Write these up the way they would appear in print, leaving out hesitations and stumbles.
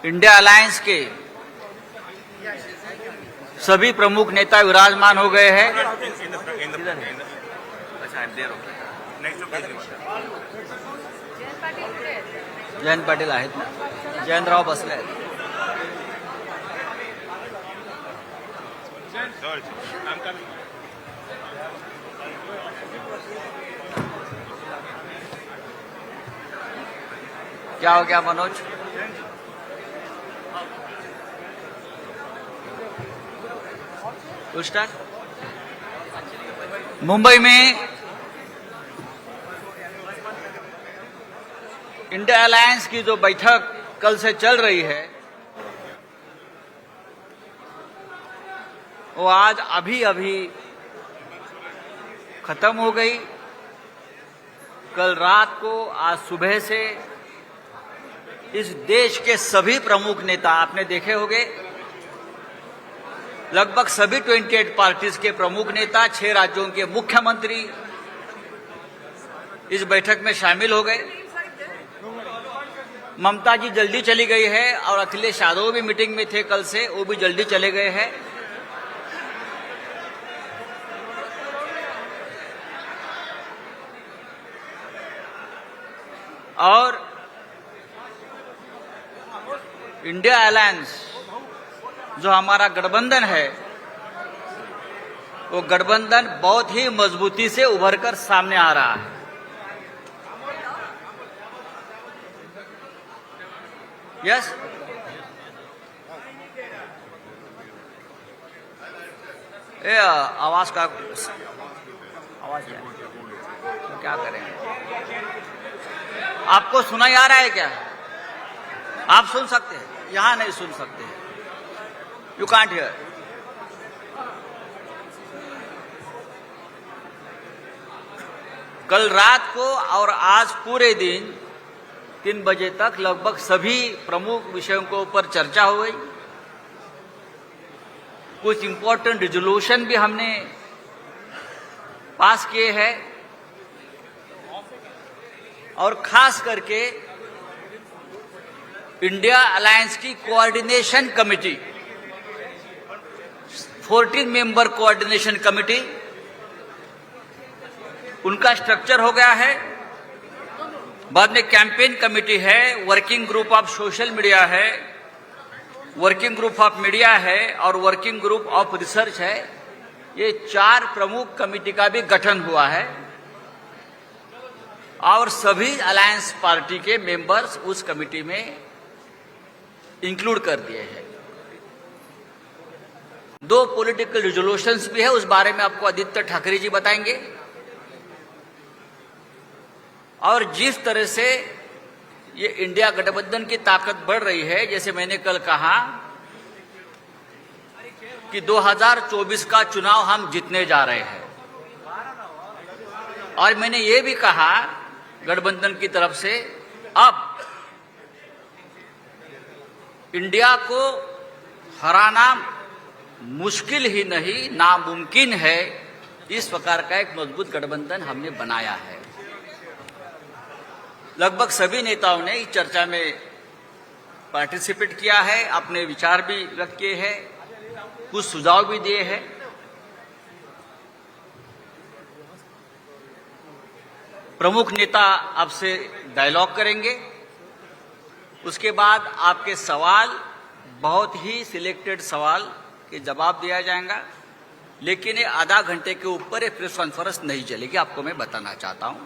India alliance के सभी प्रमुख नेता विराजमान हो गए हैं। जयंत पाटील आहेत ना, जयंतराव बसले आहेत। क्या हो गया मनोज? स्टार्ट। मुंबई में इंडिया अलायंस की जो बैठक कल से चल रही है वो आज अभी अभी खत्म हो गई। कल रात को, आज सुबह से इस देश के सभी प्रमुख नेता आपने देखे होंगे, लगभग सभी 28 पार्टीज के प्रमुख नेता, 6 राज्यों के मुख्यमंत्री इस बैठक में शामिल हो गए। ममता जी जल्दी चली गई है और अखिलेश यादव भी मीटिंग में थे कल से, वो भी जल्दी चले गए हैं। और इंडिया अलायंस जो हमारा गठबंधन है, वो गठबंधन बहुत ही मजबूती से उभरकर सामने आ रहा है। यस, ये आवाज का आवाज तो क्या करें? आपको सुनाई आ रहा है क्या? आप सुन सकते हैं? यहां नहीं सुन सकते हैं। You can't hear. कल रात को और आज पूरे दिन 3 बजे तक लगभग सभी प्रमुख विषयों के ऊपर चर्चा हो गई। कुछ इंपॉर्टेंट रिजोल्यूशन भी हमने पास किए हैं और खास करके इंडिया अलायंस की coordination committee, 14 member coordination committee, उनका स्ट्रक्चर हो गया है। बाद में कैंपेन कमेटी है, working group of social media है, वर्किंग ग्रुप ऑफ मीडिया है और वर्किंग ग्रुप ऑफ रिसर्च है। ये 4 प्रमुख कमेटी का भी गठन हुआ है और सभी अलायंस पार्टी के मेंबर्स उस कमेटी में इंक्लूड कर दिए हैं। 2 पॉलिटिकल रिजोल्यूशंस भी है, उस बारे में आपको आदित्य ठाकरे जी बताएंगे। और जिस तरह से ये इंडिया गठबंधन की ताकत बढ़ रही है, जैसे मैंने कल कहा कि 2024 का चुनाव हम जीतने जा रहे हैं, और मैंने ये भी कहा गठबंधन की तरफ से अब इंडिया को हराना मुश्किल ही नहीं नामुमकिन है। इस प्रकार का एक मजबूत गठबंधन हमने बनाया है। लगभग सभी नेताओं ने इस चर्चा में पार्टिसिपेट किया है, अपने विचार भी व्यक्त किए हैं, कुछ सुझाव भी दिए हैं। प्रमुख नेता आपसे डायलॉग करेंगे, उसके बाद आपके सवाल, बहुत ही सिलेक्टेड सवाल के जवाब दिया जाएगा, लेकिन ये आधा घंटे के ऊपर ये प्रेस कॉन्फ्रेंस नहीं चलेगी, आपको मैं बताना चाहता हूं।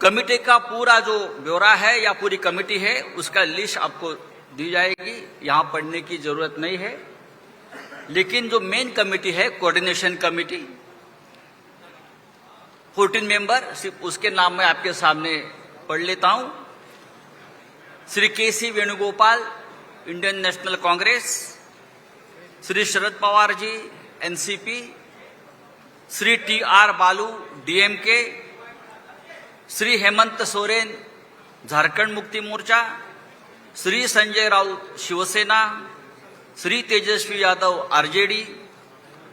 कमेटी का पूरा जो ब्यौरा है या पूरी कमेटी है उसका लिस्ट आपको दी जाएगी, यहां पढ़ने की जरूरत नहीं है। लेकिन जो मेन कमेटी है, कोऑर्डिनेशन कमेटी, 14 मेंबर, सिर्फ उसके नाम मैं आपके सामने पढ़ लेता हूं। Shri K C. Venugopal, Indian national Congress, Shri Sharad Pawar ji, NCP, Shri T R. Baalu, DMK, Shri Hemant Soren, Jharkhand Mukti Morcha, Shri Sanjay Raut, Shiv Sena, Shri Tejashwi Yadav, RJD,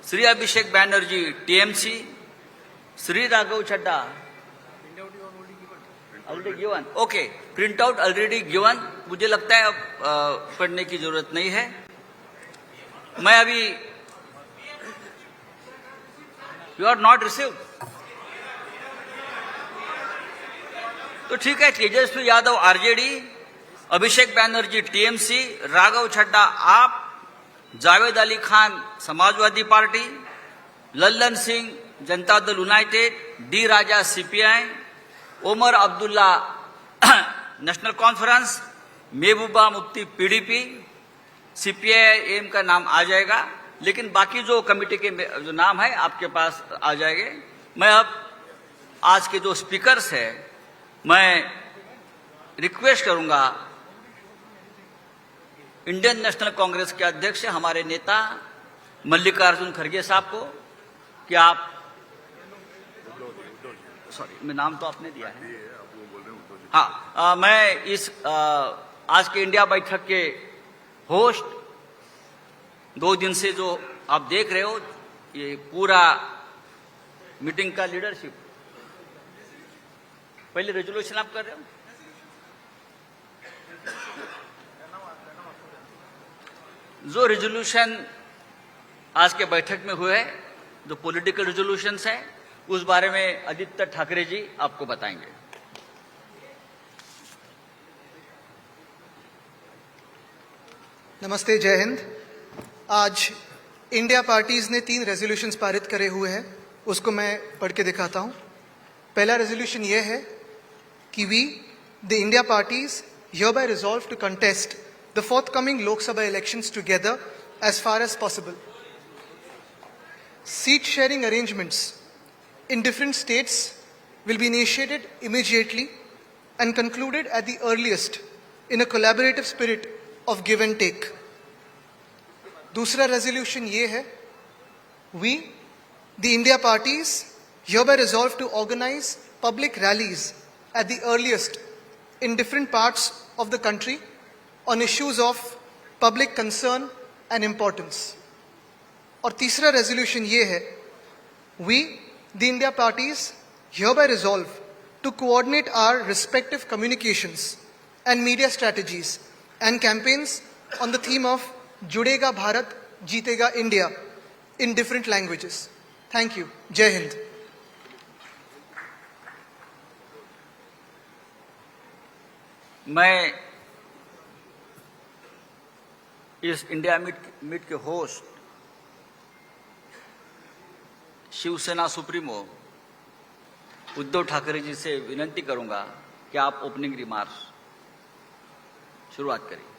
Shri Abhishek Banerjee, TMC, Shri Raghav Chadha, already given. Okay. Print out already given, मुझे लगता है अब पढ़ने की जरूरत नहीं है। मैं अभी यू आर नॉट रिसीव, तो ठीक है। Tejashwi Yadav RJD, Abhishek Banerjee TMC, Raghav Chadha AAP, Javed Ali Khan Samajwadi party, Lallan Singh Janata Dal united, D Raja CPI, Omar Abdullah national conference, Mehbooba Mufti PDP, CPI का नाम आ जाएगा, लेकिन बाकी जो कमेटी के जो नाम है आपके पास आ जाएंगे। मैं अब आज के जो स्पीकर्स है, मैं रिक्वेस्ट करूंगा इंडियन नेशनल कांग्रेस के अध्यक्ष हमारे नेता मल्लिकार्जुन खड़गे साहब को कि आप, सॉरी मैं नाम तो आपने दिया है, हाँ, मैं इस आज के इंडिया बैठक के होस्ट, 2 दिन से जो आप देख रहे हो ये पूरा मीटिंग का लीडरशिप, पहले रेजोल्यूशन आप कर रहे हो, जो रेजोल्यूशन आज के बैठक में हुए हैं, जो पॉलिटिकल रेजोल्यूशंस है, उस बारे में आदित्य ठाकरे जी आपको बताएंगे। नमस्ते, जय हिंद। आज इंडिया पार्टीज ने 3 रेजोल्यूशंस पारित करे हुए हैं, उसको मैं पढ़ के दिखाता हूं। पहला रेजोल्यूशन ये है कि we the India parties hereby resolve to contest the forthcoming Lok Sabha elections together as far as possible. Seat sharing arrangements in different states will be initiated immediately and concluded at the earliest in a collaborative spirit of give and take. दूसरा resolution ये है, we the India parties hereby resolve to organize public rallies at the earliest in different parts of the country on issues of public concern and importance. और तीसरा resolution ये है, we the India parties hereby resolve to coordinate our respective communications and media strategies and campaigns on the theme of जुड़ेगा भारत जीतेगा India in different languages. Thank you. जय हिंद। मैं इस India meet के होस्ट शिवसेना सुप्रीमो उद्धव ठाकरे जी से विनती करूंगा कि आप ओपनिंग रिमार्क्स शुरुआत करें।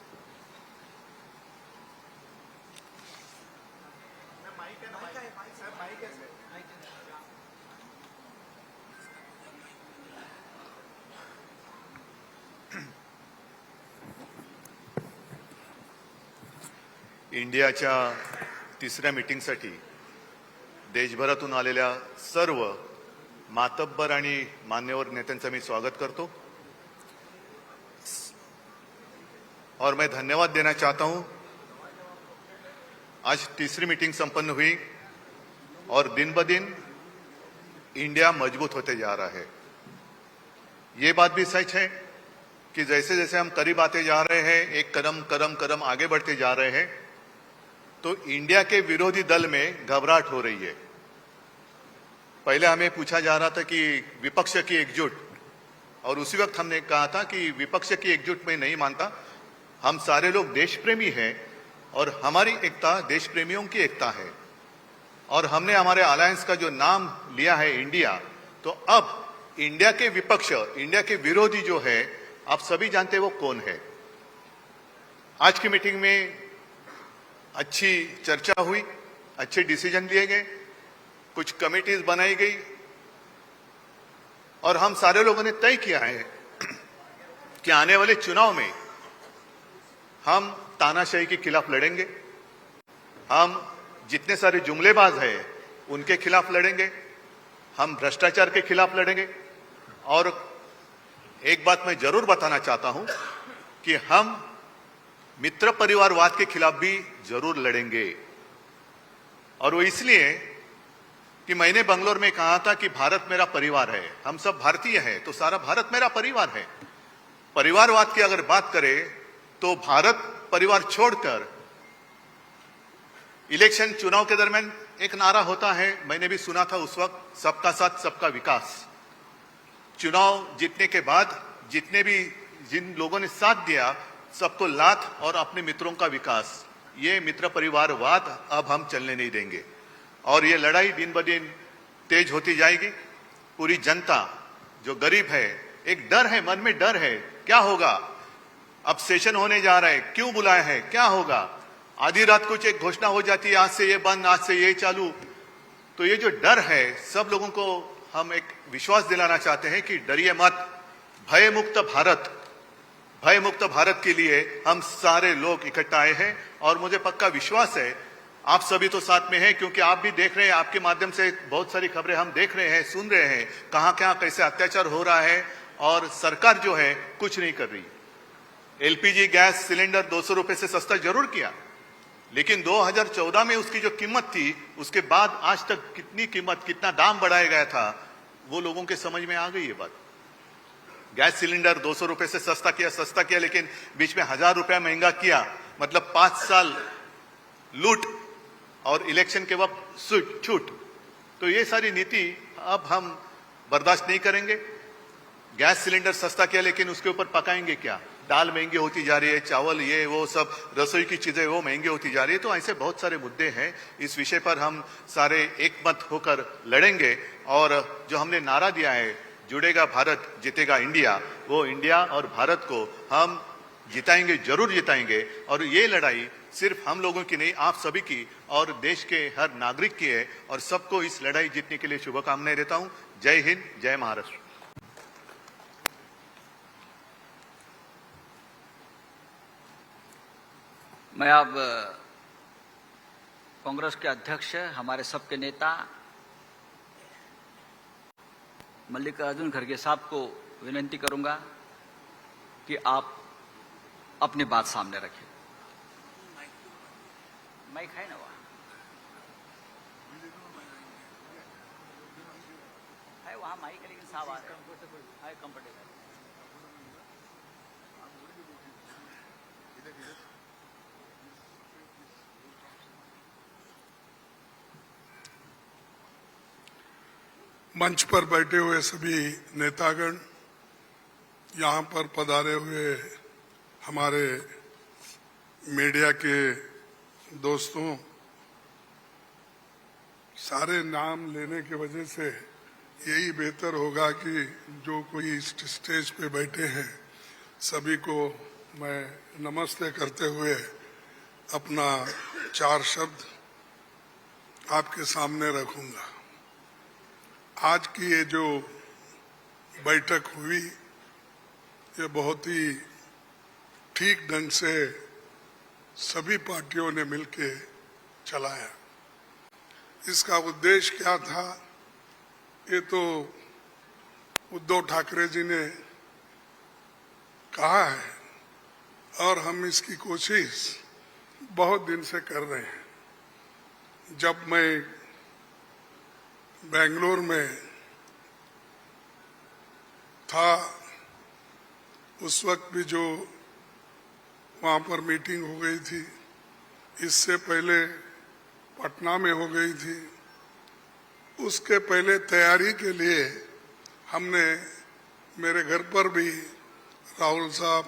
इंडियाच्या 3ऱ्या मीटिंगसाठी देशभरातून आलेल्या सर्व मातब्बर आणि मान्यवर नेत्यांचं मी स्वागत करतो और मैं धन्यवाद देना चाहता हूं। आज 3री मीटिंग संपन्न हुई और दिन ब दिन इंडिया मजबूत होते जा रहा है। ये बात भी सच है कि जैसे जैसे हम करीब आते जा रहे हैं, एक कदम आगे बढ़ते जा रहे हैं, तो इंडिया के विरोधी दल में घबराहट हो रही है। पहले हमें पूछा जा रहा था कि विपक्ष की एकजुट, और उसी वक्त हमने कहा था कि विपक्ष की एकजुट में नहीं मानता, हम सारे लोग देश प्रेमी हैं और हमारी एकता देश प्रेमियों की एकता है। और हमने हमारे अलायंस का जो नाम लिया है इंडिया, तो अब इंडिया के विपक्ष, इंडिया के विरोधी जो है, आप सभी जानते हैं वो कौन है। आज की मीटिंग में अच्छी चर्चा हुई, अच्छे डिसीजन लिए गए, कुछ कमेटीज बनाई गई और हम सारे लोगों ने तय किया है कि आने वाले चुनाव में हम तानाशाही के खिलाफ लड़ेंगे, हम जितने सारे जुमलेबाज हैं उनके खिलाफ लड़ेंगे, हम भ्रष्टाचार के खिलाफ लड़ेंगे। और एक बात मैं जरूर बताना चाहता हूं कि हम मित्र परिवारवाद के खिलाफ भी जरूर लड़ेंगे। और वो इसलिए कि मैंने बंगलोर में कहा था कि भारत मेरा परिवार है, हम सब भारतीय हैं, तो सारा भारत मेरा परिवार है। परिवारवाद की अगर बात करें तो भारत परिवार छोड़कर इलेक्शन चुनाव के दरमियान एक नारा होता है, मैंने भी सुना था उस वक्त, सबका साथ सबका विकास। चुनाव जीतने के बाद जिन लोगों ने साथ दिया सबको लात और अपने मित्रों का विकास, ये मित्र परिवारवाद अब हम चलने नहीं देंगे और ये लड़ाई दिन ब दिन तेज होती जाएगी। पूरी जनता जो गरीब है, एक डर है, मन में डर है, क्या होगा, अब सेशन होने जा रहा है, क्यों बुलाया है, क्या होगा, आधी रात कुछ एक घोषणा हो जाती है, आज से ये बंद, आज से ये चालू। तो ये जो डर है, सब लोगों को हम एक विश्वास दिलाना चाहते हैं कि डरिए मत, भय मुक्त भारत के लिए हम सारे लोग इकट्ठा आए हैं और मुझे पक्का विश्वास है आप सभी तो साथ में हैं, क्योंकि आप भी देख रहे हैं, आपके माध्यम से बहुत सारी खबरें हम देख रहे हैं, सुन रहे हैं, कहां कहां कैसे अत्याचार हो रहा है और सरकार जो है कुछ नहीं कर रही। एलपीजी गैस सिलेंडर 200 रुपए से सस्ता जरूर किया, लेकिन 2014 में उसकी जो कीमत थी, उसके बाद आज तक कितना दाम बढ़ाया गया था, वो लोगों के समझ में आ गई ये बात। गैस सिलेंडर 200 रुपए से सस्ता किया, लेकिन बीच में 1000 रुपया महंगा किया, मतलब 5 साल लूट और इलेक्शन के वक्त छूट। तो ये सारी नीति अब हम बर्दाश्त नहीं करेंगे। गैस सिलेंडर सस्ता किया, लेकिन उसके ऊपर पकाएंगे क्या, दाल महंगी होती जा रही है, चावल ये वो सब रसोई की चीजें वो महंगी होती जा रही है। तो ऐसे बहुत सारे मुद्दे हैं, इस विषय पर हम सारे एकमत होकर लड़ेंगे और जो हमने नारा दिया है, जुड़ेगा भारत जीतेगा इंडिया, वो इंडिया और भारत को हम जिताएंगे, जरूर जिताएंगे। और ये लड़ाई सिर्फ हम लोगों की नहीं, आप सभी की और देश के हर नागरिक की है और सबको इस लड़ाई जीतने के लिए शुभकामनाएं देता हूं। जय हिंद, जय महाराष्ट्र। मैं अब कांग्रेस के अध्यक्ष, हमारे सबके नेता मल्लिकार्जुन खड़गे साहब को विनती करूंगा कि आप अपनी बात सामने रखें। माइक है ना, वहां माइक है, लेकिन साहब कंफर्टेबल। मंच पर बैठे हुए सभी नेतागण, यहाँ पर पधारे हुए हमारे मीडिया के दोस्तों, सारे नाम लेने की वजह से यही बेहतर होगा कि जो कोई स्टेज पे बैठे हैं सभी को मैं नमस्ते करते हुए अपना 4 शब्द आपके सामने रखूंगा। आज की ये जो बैठक हुई, ये बहुत ही ठीक ढंग से सभी पार्टियों ने मिलके चलाया। इसका उद्देश्य क्या था, ये तो उद्धव ठाकरे जी ने कहा है और हम इसकी कोशिश बहुत दिन से कर रहे हैं। जब मैं बेंगलोर में था, उस वक्त भी जो वहाँ पर मीटिंग हो गई थी, इससे पहले पटना में हो गई थी, उसके पहले तैयारी के लिए हमने मेरे घर पर भी राहुल साहब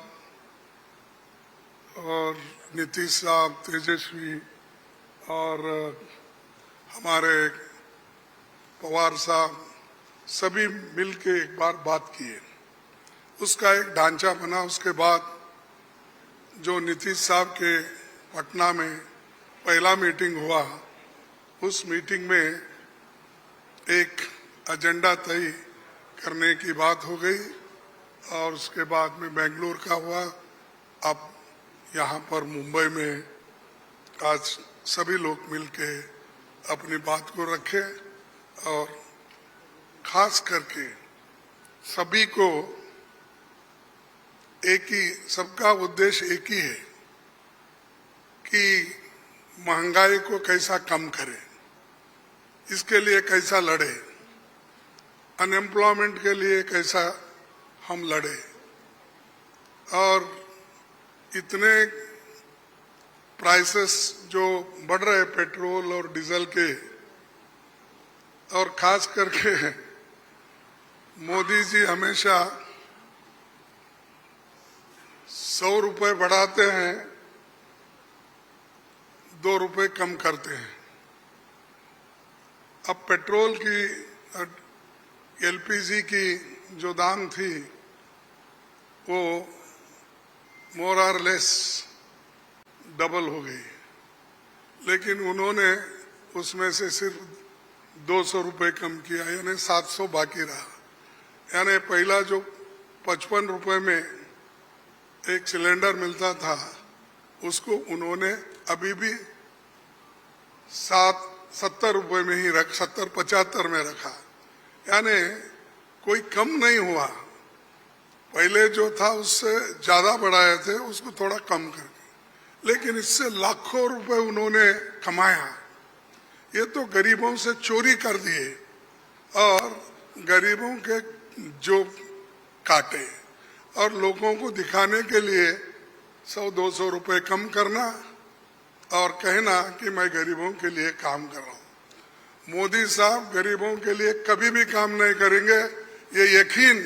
और नीतीश साहब, तेजस्वी और हमारे पवार साहब सभी मिलके एक बार बात किए, उसका एक ढांचा बना। उसके बाद जो नीतीश साहब के पटना में पहला मीटिंग हुआ, उस मीटिंग में एक एजेंडा तय करने की बात हो गई और उसके बाद में बेंगलुरु का हुआ। अब यहाँ पर मुंबई में आज सभी लोग मिलके अपनी बात को रखे और खास करके सभी को एक ही, सबका उद्देश्य एक ही है कि महंगाई को कैसा कम करें, इसके लिए कैसा लड़े, अनएम्प्लॉयमेंट के लिए कैसा हम लड़े, और इतने प्राइसेस जो बढ़ रहे पेट्रोल और डीजल के, और खास करके मोदी जी हमेशा 100 रुपए बढ़ाते हैं, 2 रुपए कम करते हैं। अब पेट्रोल की एलपीजी की जो दाम थी वो मोर और लेस डबल हो गई, लेकिन उन्होंने उसमें से सिर्फ 200 रुपए कम किया, यानी 700 बाकी रहा। यानी पहला जो 55 रुपए में एक सिलेंडर मिलता था उसको उन्होंने अभी भी 70 रुपए में ही 70-75 में रखा, यानी कोई कम नहीं हुआ। पहले जो था उससे ज्यादा बढ़ाए थे, उसको थोड़ा कम करके, लेकिन इससे लाखों रुपए उन्होंने कमाया। ये तो गरीबों से चोरी कर दिए और गरीबों के जो काटे, और लोगों को दिखाने के लिए 100-200 रुपए कम करना और कहना कि मैं गरीबों के लिए काम कर रहा हूं। मोदी साहब गरीबों के लिए कभी भी काम नहीं करेंगे, ये यकीन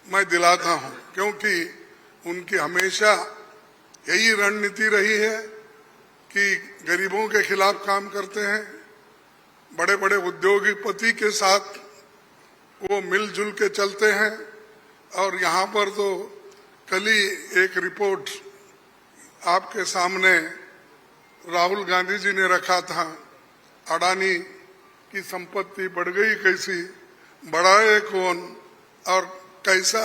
मैं दिलाता हूं, क्योंकि उनकी हमेशा यही रणनीति रही है कि गरीबों के खिलाफ काम करते हैं। बड़े बड़े उद्योगपति के साथ वो मिलजुल के चलते हैं, और यहाँ पर तो कल ही एक रिपोर्ट आपके सामने राहुल गांधी जी ने रखा था, अडानी की संपत्ति बढ़ गई कैसी, बढ़ाए कौन, और कैसा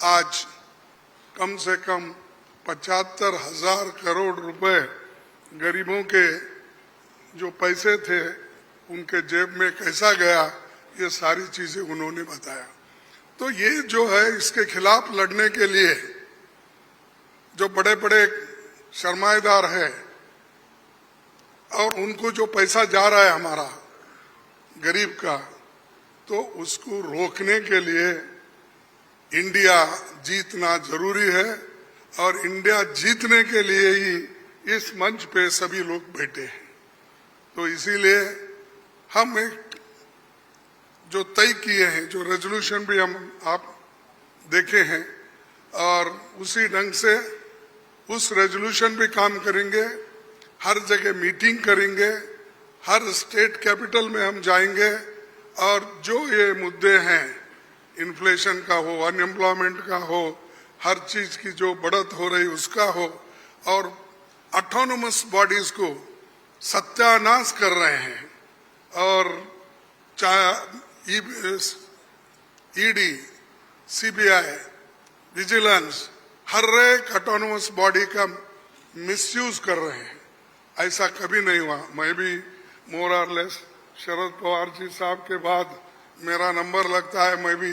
आज कम से कम 75,000 करोड़ रुपए गरीबों के जो पैसे थे उनके जेब में कैसा गया, ये सारी चीजें उन्होंने बताया। तो ये जो है, इसके खिलाफ लड़ने के लिए जो बड़े बड़े सरमाएदार है और उनको जो पैसा जा रहा है हमारा गरीब का, तो उसको रोकने के लिए इंडिया जीतना जरूरी है, और इंडिया जीतने के लिए ही इस मंच पे सभी लोग बैठे हैं। तो इसीलिए हम एक जो तय किए हैं, जो रेजोल्यूशन भी हम आप देखे हैं, और उसी ढंग से उस रेजोल्यूशन भी काम करेंगे। हर जगह मीटिंग करेंगे, हर स्टेट कैपिटल में हम जाएंगे, और जो ये मुद्दे हैं, इन्फ्लेशन का हो, अनएम्प्लॉयमेंट का हो, हर चीज की जो बढ़त हो रही उसका हो, और ऑटोनोमस बॉडीज को सत्यानाश कर रहे हैं, और चाहे ईडी, सीबीआई, विजिलेंस, हर एक ऑटोनोमस बॉडी का मिसयूज कर रहे हैं। ऐसा कभी नहीं हुआ। मैं भी मोर और लेस शरद पवार जी साहब के बाद मेरा नंबर लगता है। मैं भी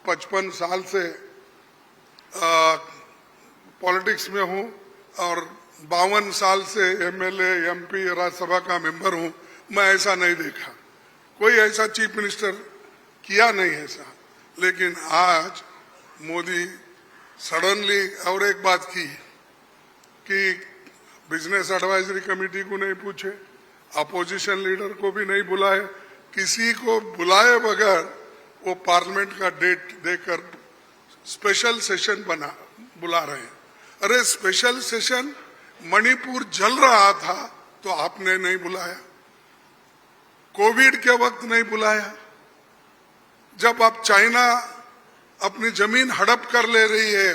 55 साल से पॉलिटिक्स में हूं, और 52 साल से एमएलए, एमपी, राज्यसभा का मेंबर हूं। मैं ऐसा नहीं देखा, कोई ऐसा चीफ मिनिस्टर किया नहीं ऐसा। लेकिन आज मोदी सडनली और एक बात की कि बिजनेस एडवाइजरी कमेटी को नहीं पूछे, अपोजिशन लीडर को भी नहीं बुलाए, किसी को बुलाए बगैर वो पार्लियामेंट का डेट देकर स्पेशल सेशन बुला रहे हैं। अरे स्पेशल सेशन, मणिपुर जल रहा था तो आपने नहीं बुलाया, कोविड के वक्त नहीं बुलाया, जब आप चाइना अपनी जमीन हड़प कर ले रही है,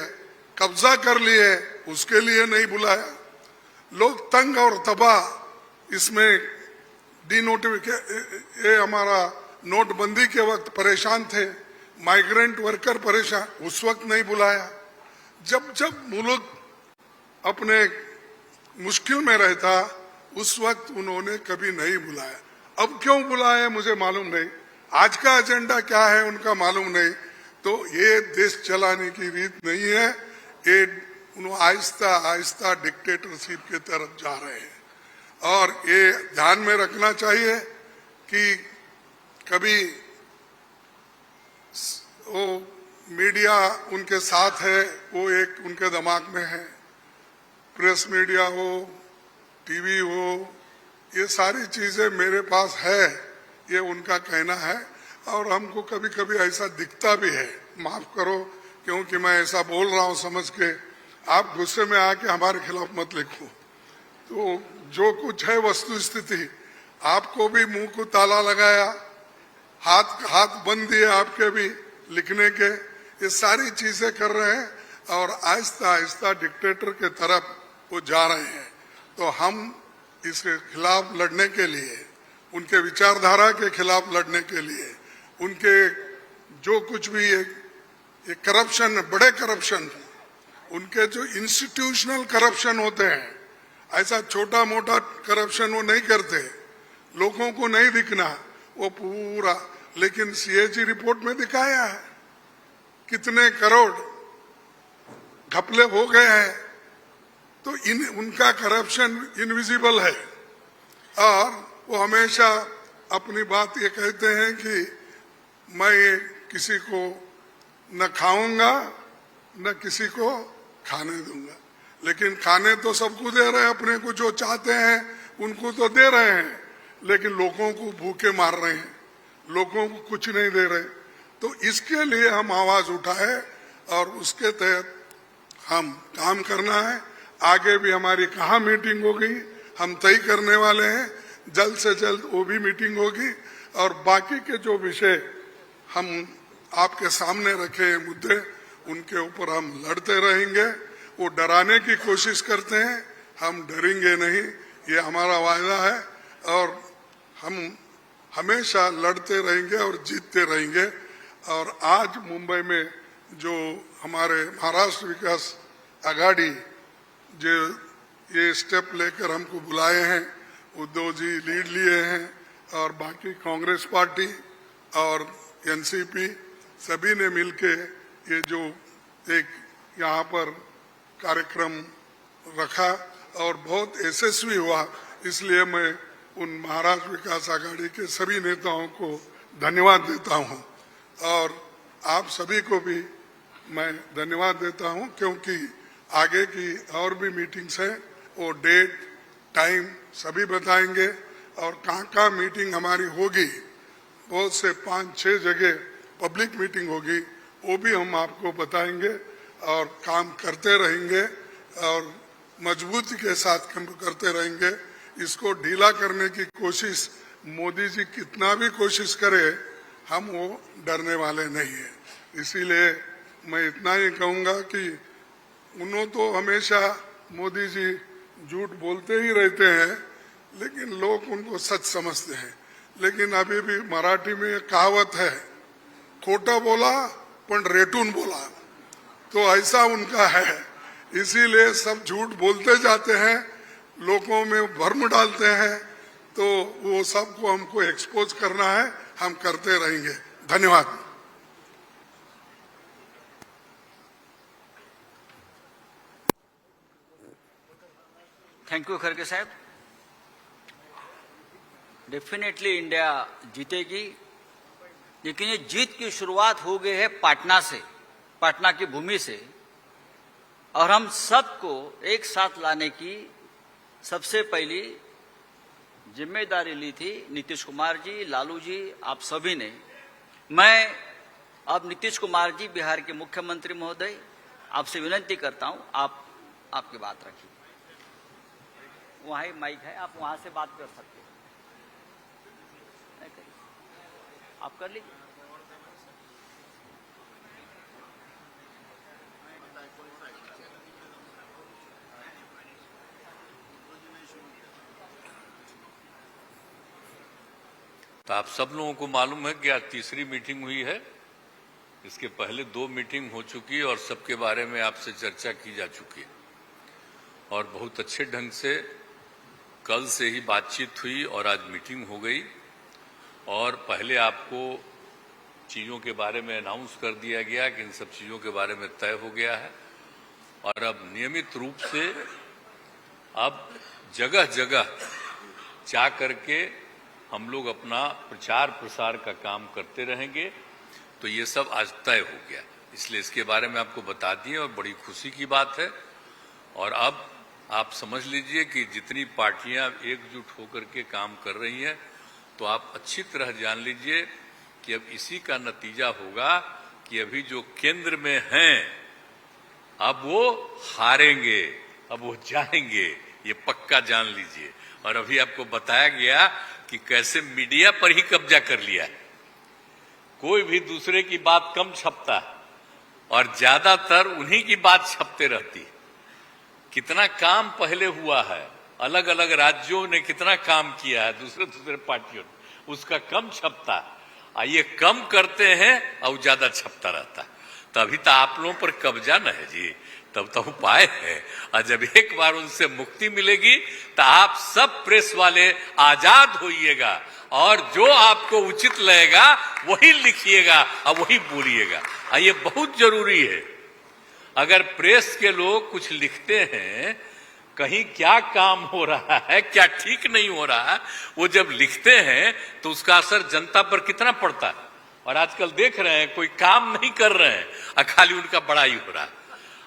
कब्जा कर ली है, उसके लिए नहीं बुलाया। लोग तंग और तबाह इसमें ये हमारा नोटबंदी के वक्त परेशान थे, माइग्रेंट वर्कर परेशान, उस वक्त नहीं बुलाया। जब जब मुल्क अपने मुश्किल में रहता उस वक्त उन्होंने कभी नहीं बुलाया। अब क्यों बुलाया मुझे मालूम नहीं, आज का एजेंडा क्या है उनका मालूम नहीं। तो ये देश चलाने की रीत नहीं है, ये आहिस्ता आहिस्ता डिक्टेटरशिप की तरफ जा रहे हैं। और ये ध्यान में रखना चाहिए कि कभी वो मीडिया उनके साथ है, वो एक उनके दिमाग में है। प्रेस मीडिया हो, टीवी हो, ये सारी चीजें मेरे पास है, ये उनका कहना है। और हमको कभी कभी ऐसा दिखता भी है, माफ करो क्योंकि मैं ऐसा बोल रहा हूं समझ के, आप गुस्से में आके हमारे खिलाफ मत लिखो। तो जो कुछ है वस्तु स्थिति, आपको भी मुंह को ताला लगाया, हाथ बंद दिए आपके भी लिखने के, ये सारी चीजें कर रहे हैं और आहिस्ता आहिस्ता डिक्टेटर के तरफ वो जा रहे हैं। तो हम इसके खिलाफ लड़ने के लिए, उनके विचारधारा के खिलाफ लड़ने के लिए, उनके जो कुछ भी ये करप्शन, बड़े करप्शन, उनके जो इंस्टीट्यूशनल करप्शन होते हैं, ऐसा छोटा मोटा करप्शन वो नहीं करते, लोगों को नहीं दिखना वो पूरा। लेकिन सीएजी रिपोर्ट में दिखाया है कितने करोड़ घपले हो गए हैं। तो उनका करप्शन इनविजिबल है और वो हमेशा अपनी बात ये कहते हैं कि मैं किसी को न खाऊंगा न किसी को खाने दूंगा। लेकिन खाने तो सबको दे रहे हैं, अपने को जो चाहते हैं उनको तो दे रहे हैं, लेकिन लोगों को भूखे मार रहे हैं, लोगों को कुछ नहीं दे रहे। तो इसके लिए हम आवाज उठाए और उसके तहत हम काम करना है। आगे भी हमारी कहाँ मीटिंग होगी हम तय करने वाले हैं, जल्द से जल्द वो भी मीटिंग होगी। और बाकी के जो विषय हम आपके सामने रखे मुद्दे, उनके ऊपर हम लड़ते रहेंगे। वो डराने की कोशिश करते हैं, हम डरेंगे नहीं, ये हमारा वायदा है। और हम हमेशा लड़ते रहेंगे और जीतते रहेंगे। और आज मुंबई में जो हमारे महाराष्ट्र विकास आघाड़ी जो ये स्टेप लेकर हमको बुलाए हैं, उद्धव जी लीड लिए हैं और बाकी कांग्रेस पार्टी और एनसीपी सभी ने मिलके ये जो एक यहाँ पर कार्यक्रम रखा और बहुत यशस्वी हुआ। इसलिए मैं उन महाराष्ट्र विकास आघाड़ी के सभी नेताओं को धन्यवाद देता हूँ और आप सभी को भी मैं धन्यवाद देता हूँ, क्योंकि आगे की और भी मीटिंग्स हैं, वो डेट टाइम सभी बताएंगे। और कहाँ मीटिंग हमारी होगी, बहुत से 5-6 जगह पब्लिक मीटिंग होगी, वो भी हम आपको बताएंगे और काम करते रहेंगे और मजबूती के साथ काम करते रहेंगे। इसको ढीला करने की कोशिश मोदी जी कितना भी कोशिश करे, हम वो डरने वाले नहीं है। इसीलिए मैं इतना ही कहूँगा कि उन्होंने तो हमेशा मोदी जी झूठ बोलते ही रहते हैं, लेकिन लोग उनको सच समझते हैं। लेकिन अभी भी मराठी में कहावत है, खोटा बोला पण रेटून बोला, तो ऐसा उनका है। इसीलिए सब झूठ बोलते जाते हैं, लोगों में भ्रम डालते हैं। तो वो सबको हमको एक्सपोज करना है, हम करते रहेंगे। धन्यवाद। थैंक यू खड़गे साहब। डेफिनेटली इंडिया जीतेगी, लेकिन ये जीत की शुरुआत हो गई है पटना से, पटना की भूमि से। और हम सबको एक साथ लाने की सबसे पहली जिम्मेदारी ली थी नीतीश कुमार जी, लालू जी, आप सभी ने। मैं अब नीतीश कुमार जी, बिहार के मुख्यमंत्री महोदय, आपसे विनती करता हूं, आप आपकी बात रखिए। वहां ही माइक है, आप वहां से बात कर सकते हैं। आप कर लीजिए। तो आप सब लोगों को मालूम है कि आज तीसरी मीटिंग हुई है। इसके पहले 2 मीटिंग हो चुकी है और सबके बारे में आपसे चर्चा की जा चुकी है और बहुत अच्छे ढंग से कल से ही बातचीत हुई और आज मीटिंग हो गई। और पहले आपको चीज़ों के बारे में अनाउंस कर दिया गया कि इन सब चीज़ों के बारे में तय हो गया है और अब नियमित रूप से अब जगह जगह जा करके हम लोग अपना प्रचार प्रसार का काम करते रहेंगे। तो ये सब आज तय हो गया। इसलिए इसके बारे में आपको बता दिए और बड़ी खुशी की बात है। और अब आप समझ लीजिए कि जितनी पार्टियां एकजुट होकर के काम कर रही हैं, तो आप अच्छी तरह जान लीजिए कि अब इसी का नतीजा होगा कि अभी जो केंद्र में हैं अब वो हारेंगे, अब वो जाएंगे, ये पक्का जान लीजिए। और अभी आपको बताया गया कि कैसे मीडिया पर ही कब्जा कर लिया है, कोई भी दूसरे की बात कम छपता है और ज्यादातर उन्हीं की बात छपते रहती है। कितना काम पहले हुआ है, अलग अलग राज्यों ने कितना काम किया है दूसरे दूसरे पार्टियों ने, उसका कम छपता है। ये कम करते हैं और ज्यादा छपता रहता है। तभी तो आप लोगों पर कब्जा न है जी, तब तो उपाय है। और जब एक बार उनसे मुक्ति मिलेगी तो आप सब प्रेस वाले आजाद होइएगा और जो आपको उचित लगेगा वही लिखिएगा और वही बोलिएगा। ये बहुत जरूरी है। अगर प्रेस के लोग कुछ लिखते हैं, कहीं क्या काम हो रहा है, क्या ठीक नहीं हो रहा है, वो जब लिखते हैं तो उसका असर जनता पर कितना पड़ता है। और आजकल देख रहे हैं कोई काम नहीं कर रहे हैं और खाली उनका बड़ाई हो रहा है।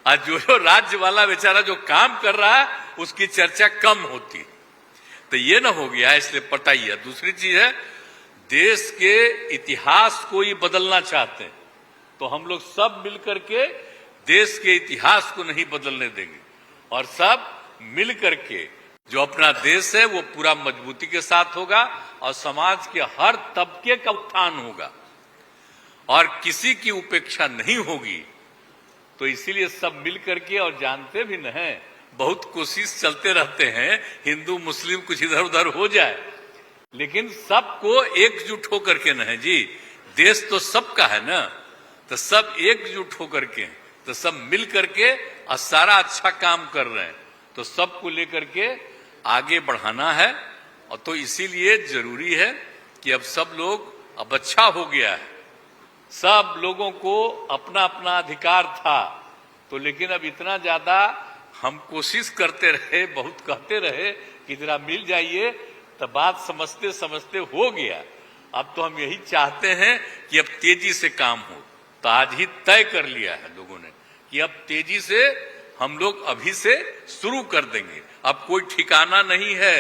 और जो राज्य वाला बेचारा जो काम कर रहा है उसकी चर्चा कम होती। तो ये ना हो गया, इसलिए पटाइए। दूसरी चीज है, देश के इतिहास को ही बदलना चाहते हैं तो हम लोग सब मिलकर के देश के इतिहास को नहीं बदलने देंगे और सब मिल करके जो अपना देश है वो पूरा मजबूती के साथ होगा और समाज के हर तबके का उत्थान होगा और किसी की उपेक्षा नहीं होगी। तो इसीलिए सब मिल करके, और जानते भी न हैं, बहुत कोशिश चलते रहते हैं हिंदू मुस्लिम कुछ इधर उधर हो जाए, लेकिन सबको एकजुट होकर के न है जी, देश तो सबका है ना, तो सब एकजुट होकर के, तो सब मिल करके और सारा अच्छा काम कर रहे हैं, तो सबको लेकर के आगे बढ़ाना है। और तो इसीलिए जरूरी है कि अब सब लोग, अब अच्छा हो गया है, सब लोगों को अपना अपना अधिकार था, तो लेकिन अब इतना ज्यादा हम कोशिश करते रहे, बहुत कहते रहे कि जरा मिल जाइए, तो बात समझते समझते हो गया। अब तो हम यही चाहते हैं कि अब तेजी से काम हो। तो आज ही तय कर लिया है लोगों ने कि अब तेजी से हम लोग अभी से शुरू कर देंगे। अब कोई ठिकाना नहीं है,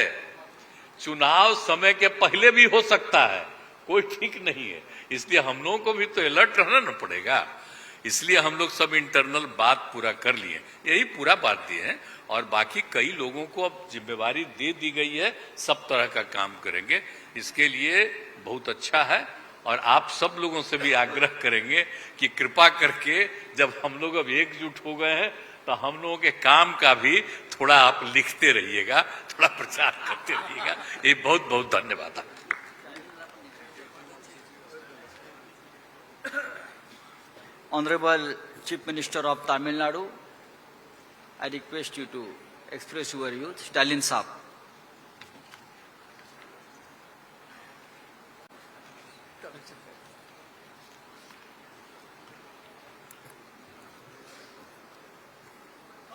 चुनाव समय के पहले भी हो सकता है, कोई ठीक नहीं है। इसलिए हम लोगों को भी तो अलर्ट रहना न पड़ेगा। इसलिए हम लोग सब इंटरनल बात पूरा कर लिए, यही पूरा बात दिए हैं। और बाकी कई लोगों को अब जिम्मेवारी दे दी गई है, सब तरह का काम करेंगे। इसके लिए बहुत अच्छा है और आप सब लोगों से भी आग्रह करेंगे कि कृपा करके जब हम लोग अब एकजुट हो गए हैं तो हम लोगों के काम का भी थोड़ा आप लिखते रहिएगा, थोड़ा प्रचार करते रहिएगा। ये बहुत बहुत धन्यवाद। Honorable Chief Minister of Tamil Nadu, I request you to express your views. Stalin Saab.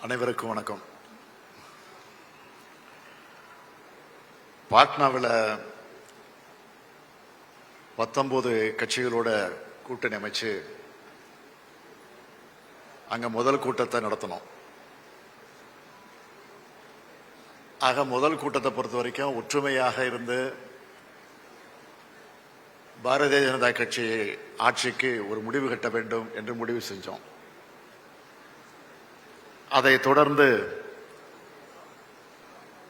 அனைவருக்கும் வணக்கம். பாட்னாவில் 19 கட்சிகளோட கூட்டணி அமைச்சு அங்க முதல் கூட்டத்தை நடத்தணும். ஆக முதல் கூட்டத்தை பொறுத்த வரைக்கும் ஒற்றுமையாக இருந்து பாரதிய ஜனதா கட்சி ஆட்சிக்கு ஒரு முடிவு கட்ட வேண்டும் என்று முடிவு செஞ்சோம். அதை தொடர்ந்து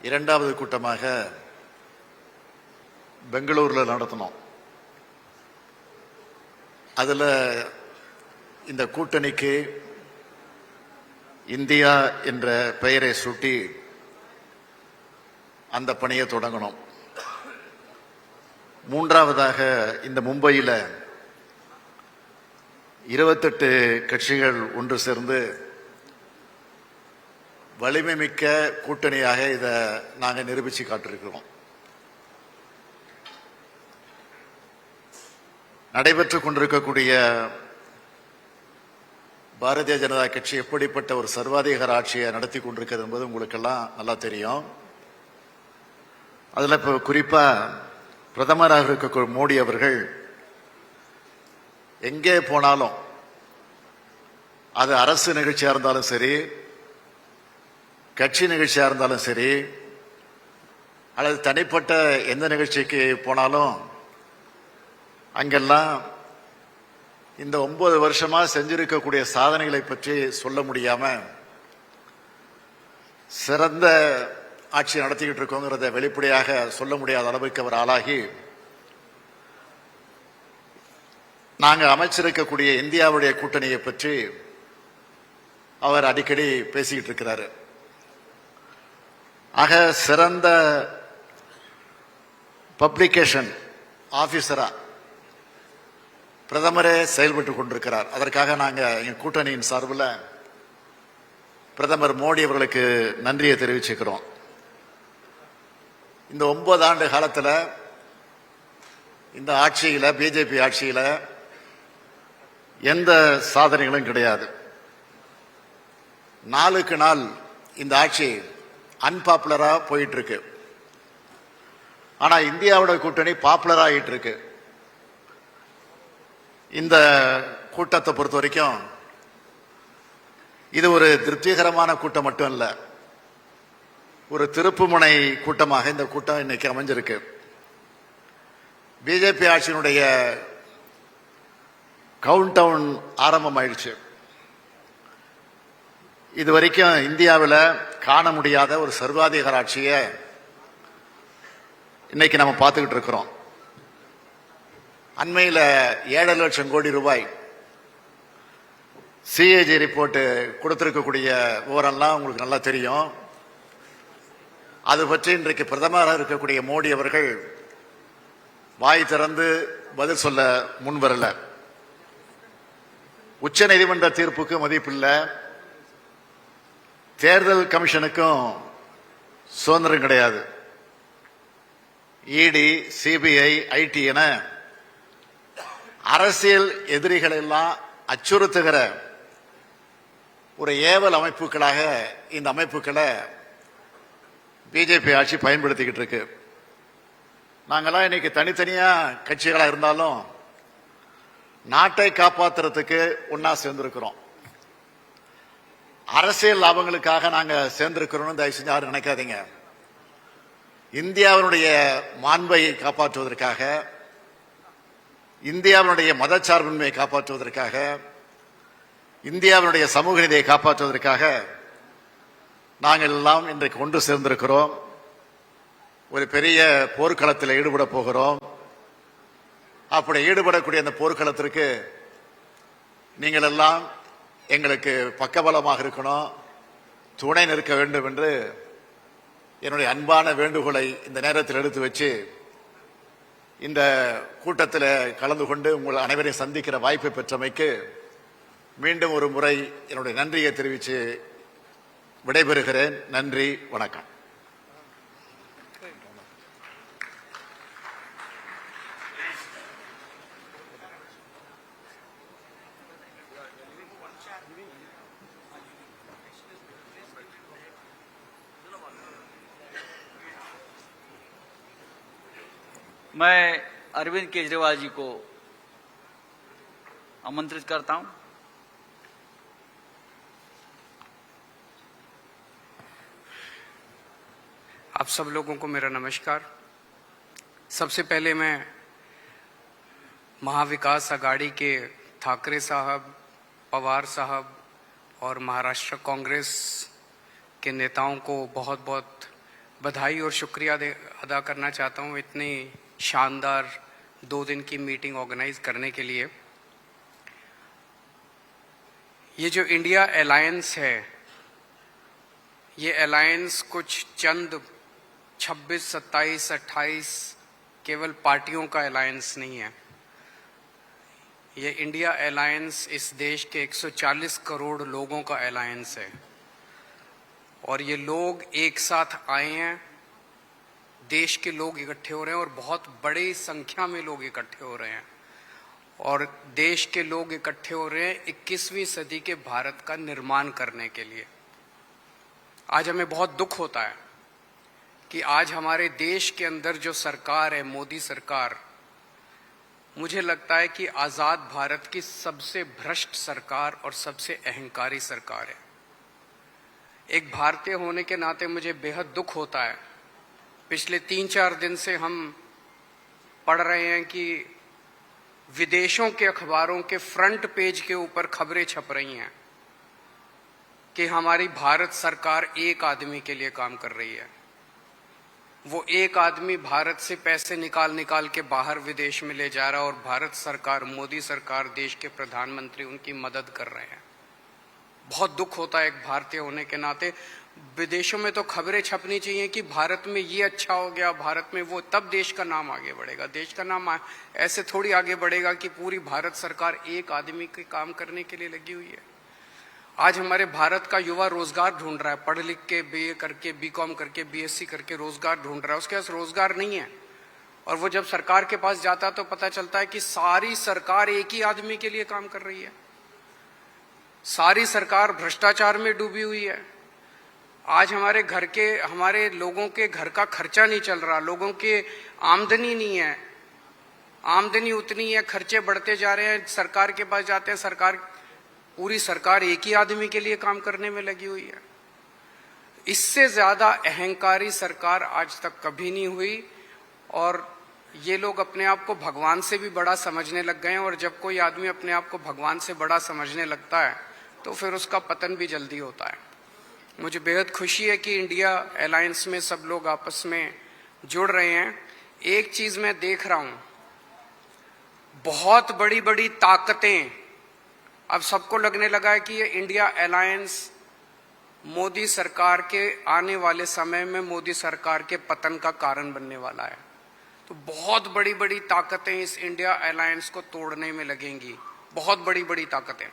இரண்டாவது கூட்டமாக பெங்களூரில் நடத்தினோம். அதில் இந்த கூட்டணிக்கு இந்தியா என்ற பெயரை சூட்டி அந்த பணியை தொடங்கணும். மூன்றாவதாக இந்த மும்பையில் 28 கட்சிகள் ஒன்று சேர்ந்து வலிமை மிக்க கூட்டணியாக இதை நாங்கள் நிரூபித்து காட்டிருக்கிறோம். நடைபெற்றுக் கொண்டிருக்கக்கூடிய பாரதிய ஜனதா கட்சி எப்படிப்பட்ட ஒரு சர்வாதிகார ஆட்சியை நடத்தி கொண்டிருக்கிறது என்பது உங்களுக்கெல்லாம் நல்லா தெரியும். அதில் இப்போ குறிப்பாக பிரதமராக இருக்க மோடி அவர்கள் எங்கே போனாலும் அது அரசு நிகழ்ச்சியா இருந்தாலும் சரி, கட்சி நிகழ்ச்சியா இருந்தாலும் சரி, அல்லது தனிப்பட்ட எந்த நிகழ்ச்சிக்கு போனாலும் அங்கெல்லாம் இந்த 9 வருஷமா செஞ்சிருக்கக்கூடிய சாதனைகளை பற்றி சொல்ல முடியாம சிறந்த ஆட்சி நடத்திக்கிட்டு இருக்கோங்கிறத வெளிப்படையாக சொல்ல முடியாத அளவுக்கு அவர் ஆளாகி நாங்கள் அமைச்சிருக்கக்கூடிய இந்தியாவுடைய கூட்டணியை பற்றி அவர் அடிக்கடி பேசிக்கிட்டு இருக்கிறாரு. ஆக சிறந்த பப்ளிகேஷன் ஆபீசரா பிரதமரே செயல்பட்டு கொண்டிருக்கிறார். அதற்காக நாங்கள் எங்கள் கூட்டணியின் சார்பில் பிரதமர் மோடி அவர்களுக்கு நன்றியை தெரிவிச்சுக்கிறோம். இந்த 9 ஆண்டு காலத்தில் இந்த ஆட்சியில், பிஜேபி ஆட்சியில் எந்த சாதனைகளும் கிடையாது. நாளுக்கு நாள் இந்த ஆட்சி அன்பாப்புலரா போயிட்டு இருக்கு. ஆனா இந்தியாவோட கூட்டணி பாப்புலர் ஆகிட்டு இருக்கு. இந்த கூட்டத்தை பொறுத்த வரைக்கும் இது ஒரு திருப்திகரமான கூட்டம் மட்டும் இல்ல, ஒரு திருப்புமுனை கூட்டமாக இந்த கூட்டம் இன்னைக்கு அமைஞ்சிருக்கு. பிஜேபி ஆட்சியினுடைய கவுண்ட் டவுன் ஆரம்பமாயிடுச்சு. இது வரைக்கும் இந்தியாவில் காண முடியாத ஒரு சர்வாதிகார ஆட்சியை இன்னைக்கு நம்ம பார்த்துக்கிட்டு இருக்கிறோம். அண்மையில் 7 லட்சம் கோடி ரூபாய் சிஏஜி ரிப்போர்ட் கொடுத்திருக்கக்கூடிய விவரம்லாம் உங்களுக்கு நல்லா தெரியும். அது பற்றி இன்றைக்கு பிரதமராக இருக்கக்கூடிய மோடி அவர்கள் வாய் திறந்து பதில் சொல்ல முன்வரல. உச்ச நீதிமன்ற தீர்ப்புக்கு மதிப்பில்லை, தேர்தல் கமிஷனுக்கும் சுதந்திரம் கிடையாது. இடி, சிபிஐ, ஐடி என அரசியல் எதிரிகள் எல்லாம் அச்சுறுத்துகிற ஒரு ஏவல் அமைப்புகளாக இந்த அமைப்புகளை பிஜேபி ஆட்சி பயன்படுத்திக்கிட்டு இருக்கு. நாங்கெல்லாம் இன்னைக்கு தனித்தனியா கட்சிகளா இருந்தாலும் நாட்டை காப்பாற்றுறதுக்கு ஒன்னா சேர்ந்திருக்கிறோம். அரசியல் லாபங்களுக்காக நாங்க சேர்ந்திருக்கிறோம் தயவு செஞ்சு யாரும் நினைக்காதீங்க. இந்தியாவினுடைய மாண்பை காப்பாற்றுவதற்காக, இந்தியாவினுடைய மதச்சார்பின்மையை காப்பாற்றுவதற்காக, இந்தியாவினுடைய சமூக நீதியை காப்பாற்றுவதற்காக நாங்கள் எல்லாம் இன்றைக்கு ஒன்று சேர்ந்திருக்கிறோம். ஒரு பெரிய போர்க்களத்தில் ஈடுபட போகிறோம். அப்படி ஈடுபடக்கூடிய அந்த போர்க்களத்திற்கு நீங்கள் எல்லாம் எங்களுக்கு பக்கபலமாக இருக்கணும், துணை நிற்க வேண்டும் என்று என்னுடைய அன்பான வேண்டுகோளை இந்த நேரத்தில் எடுத்து வச்சு இந்த கூட்டத்தில் கலந்து கொண்டு உங்கள் அனைவரையும் சந்திக்கிற வாய்ப்பை பெற்றமைக்கு மீண்டும் ஒரு முறை என்னுடைய நன்றியை தெரிவித்து விடைபெறுகிறேன். நன்றி, வணக்கம். मैं अरविंद केजरीवाल जी को आमंत्रित करता हूं। आप सब लोगों को मेरा नमस्कार। सबसे पहले मैं महाविकास आघाड़ी के ठाकरे साहब, पवार साहब और महाराष्ट्र कांग्रेस के नेताओं को बहुत बहुत बधाई और शुक्रिया अदा करना चाहता हूं इतनी शानदार 2 दिन की मीटिंग ऑर्गेनाइज करने के लिए। ये जो इंडिया अलायंस है, ये अलायंस कुछ चंद 26, 27, 28 केवल पार्टियों का अलायंस नहीं है। ये इंडिया अलायंस इस देश के 140 करोड़ लोगों का अलायंस है और ये लोग एक साथ आए हैं। देश के लोग इकट्ठे हो रहे हैं और बहुत बड़ी संख्या में लोग इकट्ठे हो रहे हैं और देश के लोग इकट्ठे हो रहे हैं 21वीं सदी के भारत का निर्माण करने के लिए। आज हमें बहुत दुख होता है कि आज हमारे देश के अंदर जो सरकार है, मोदी सरकार, मुझे लगता है कि आजाद भारत की सबसे भ्रष्ट सरकार और सबसे अहंकारी सरकार है। एक भारतीय होने के नाते मुझे बेहद दुख होता है। पिछले 3-4 दिन से हम पढ़ रहे हैं कि विदेशों के अखबारों के फ्रंट पेज के ऊपर खबरें छप रही हैं कि हमारी भारत सरकार एक आदमी के लिए काम कर रही है। वो एक आदमी भारत से पैसे निकाल के बाहर विदेश में ले जा रहा है और भारत सरकार, मोदी सरकार, देश के प्रधानमंत्री उनकी मदद कर रहे हैं। बहुत दुख होता है एक भारतीय होने के नाते। विदेशों में तो खबरें छपनी चाहिए कि भारत में ये अच्छा हो गया, भारत में वो, तब देश का नाम आगे बढ़ेगा। देश का नाम ऐसे थोड़ी आगे बढ़ेगा कि पूरी भारत सरकार एक आदमी के काम करने के लिए लगी हुई है। आज हमारे भारत का युवा रोजगार ढूंढ रहा है, पढ़ लिख के BA करके, BCom करके, BSc करके रोजगार ढूंढ रहा है। उसके पास रोजगार नहीं है और वो जब सरकार के पास जाता है तो पता चलता है कि सारी सरकार एक ही आदमी के लिए काम कर रही है। सारी सरकार भ्रष्टाचार में डूबी हुई है। आज हमारे लोगों के घर का खर्चा नहीं चल रहा, लोगों के आमदनी नहीं है, आमदनी उतनी है, खर्चे बढ़ते जा रहे हैं। सरकार के पास जाते हैं, पूरी सरकार एक ही आदमी के लिए काम करने में लगी हुई है। इससे ज्यादा अहंकारी सरकार आज तक कभी नहीं हुई और ये लोग अपने आप को भगवान से भी बड़ा समझने लग गए हैं। और जब कोई आदमी अपने आप को भगवान से बड़ा समझने लगता है तो फिर उसका पतन भी जल्दी होता है। मुझे बेहद खुशी है कि इंडिया अलायंस में सब लोग आपस में जुड़ रहे हैं। एक चीज मैं देख रहा हूं, बहुत बड़ी बड़ी ताकतें, अब सबको लगने लगा है कि ये इंडिया अलायंस मोदी सरकार के आने वाले समय में मोदी सरकार के पतन का कारण बनने वाला है। तो बहुत बड़ी बड़ी ताकतें इस इंडिया अलायंस को तोड़ने में लगेंगी, बहुत बड़ी बड़ी ताकतें।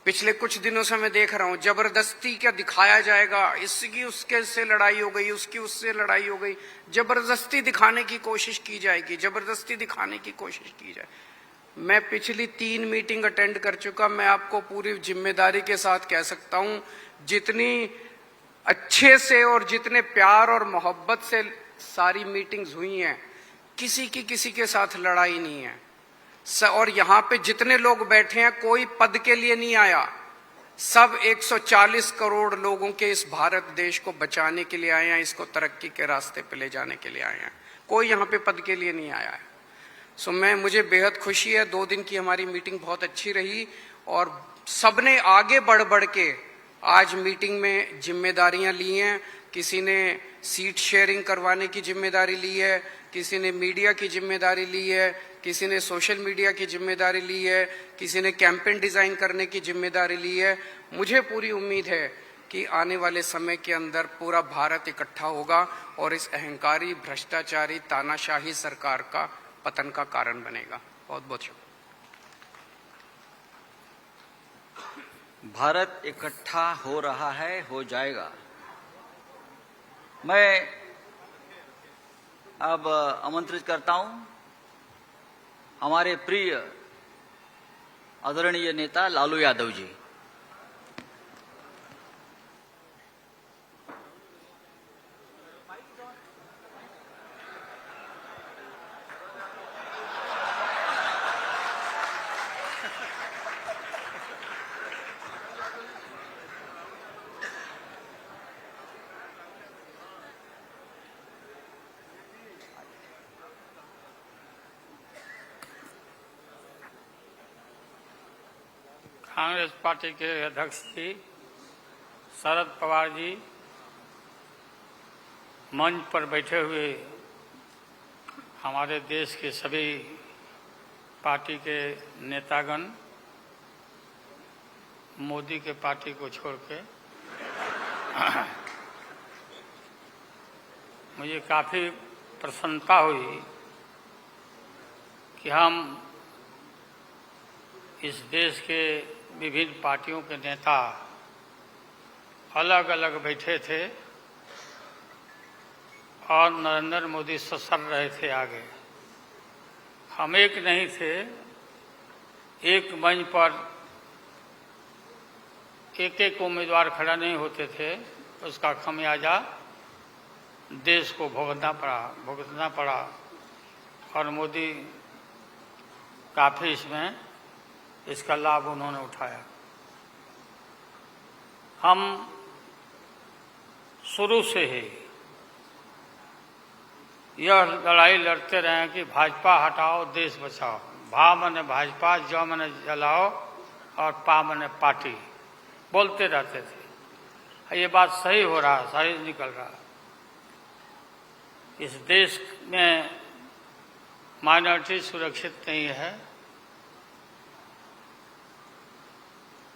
पिछले कुछ दिनों से मैं देख रहा हूं, जबरदस्ती क्या दिखाया जाएगा, इसकी उसके से लड़ाई हो गई, उसकी उससे लड़ाई हो गई, जबरदस्ती दिखाने की कोशिश की जाएगी, जबरदस्ती दिखाने की कोशिश की जाए। मैं पिछली 3 मीटिंग अटेंड कर चुका, मैं आपको पूरी जिम्मेदारी के साथ कह सकता हूं, जितनी अच्छे से और जितने प्यार और मोहब्बत से सारी मीटिंग्स हुई हैं, किसी के साथ लड़ाई नहीं है। और यहां पे जितने लोग बैठे हैं कोई पद के लिए नहीं आया, सब 140 करोड़ लोगों के इस भारत देश को बचाने के लिए आए हैं, इसको तरक्की के रास्ते पे ले जाने के लिए आए हैं। कोई यहाँ पे पद के लिए नहीं आया है। मुझे बेहद खुशी है। 2 दिन की हमारी मीटिंग बहुत अच्छी रही और सबने आगे बढ़ के आज मीटिंग में जिम्मेदारियां ली हैं। किसी ने सीट शेयरिंग करवाने की जिम्मेदारी ली है, किसी ने मीडिया की जिम्मेदारी ली है, किसी ने सोशल मीडिया की जिम्मेदारी ली है, किसी ने कैंपेन डिजाइन करने की जिम्मेदारी ली है। मुझे पूरी उम्मीद है कि आने वाले समय के अंदर पूरा भारत इकट्ठा होगा और इस अहंकारी, भ्रष्टाचारी, तानाशाही सरकार का पतन का कारण बनेगा। बहुत बहुत शुक्रिया। भारत इकट्ठा हो रहा है, हो जाएगा। मैं अब आमंत्रित करता हूं हमारे प्रिय आदरणीय नेता लालू यादव जी। कांग्रेस पार्टी के अध्यक्ष जी शरद पवार जी, मंच पर बैठे हुए हमारे देश के सभी पार्टी के नेतागण, मोदी के पार्टी को छोड़ के मुझे काफ़ी प्रसन्नता हुई कि हम इस देश के विभिन्न पार्टियों के नेता अलग अलग बैठे थे और नरेंद्र मोदी ससर रहे थे आगे। हम एक नहीं थे, एक मंच पर एक एक उम्मीदवार खड़ा नहीं होते थे। उसका खमियाजा देश को भुगतना पड़ा और मोदी काफ़ी इसमें इसका लाभ उन्होंने उठाया। हम शुरू से ही यह लड़ाई लड़ते रहे कि भाजपा हटाओ देश बचाओ। भा मने भाजपा, ज मने जलाओ और पा मने पार्टी बोलते रहते थे। ये बात सही हो रहा, सही निकल रहा। इस देश में माइनॉरिटी सुरक्षित नहीं है।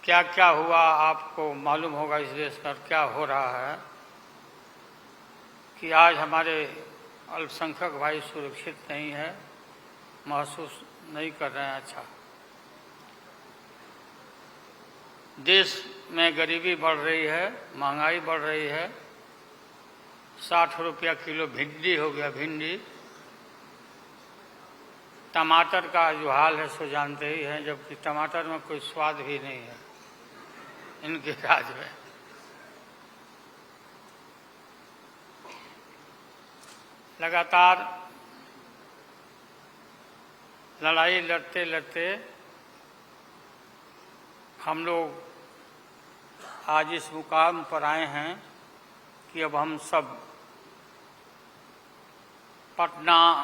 क्या क्या हुआ आपको मालूम होगा इस देश में क्या हो रहा है कि आज हमारे अल्पसंख्यक भाई सुरक्षित नहीं है, महसूस नहीं कर रहे हैं। अच्छा, देश में गरीबी बढ़ रही है, महंगाई बढ़ रही है। 60 रुपया किलो भिंडी हो गया, भिंडी। टमाटर का जो हाल है सो जानते ही हैं, जबकि टमाटर में कोई स्वाद भी नहीं है इनके राज में। लगातार लड़ाई लड़ते लड़ते हम लोग आज इस मुकाम पर आए हैं कि अब हम सब पटना,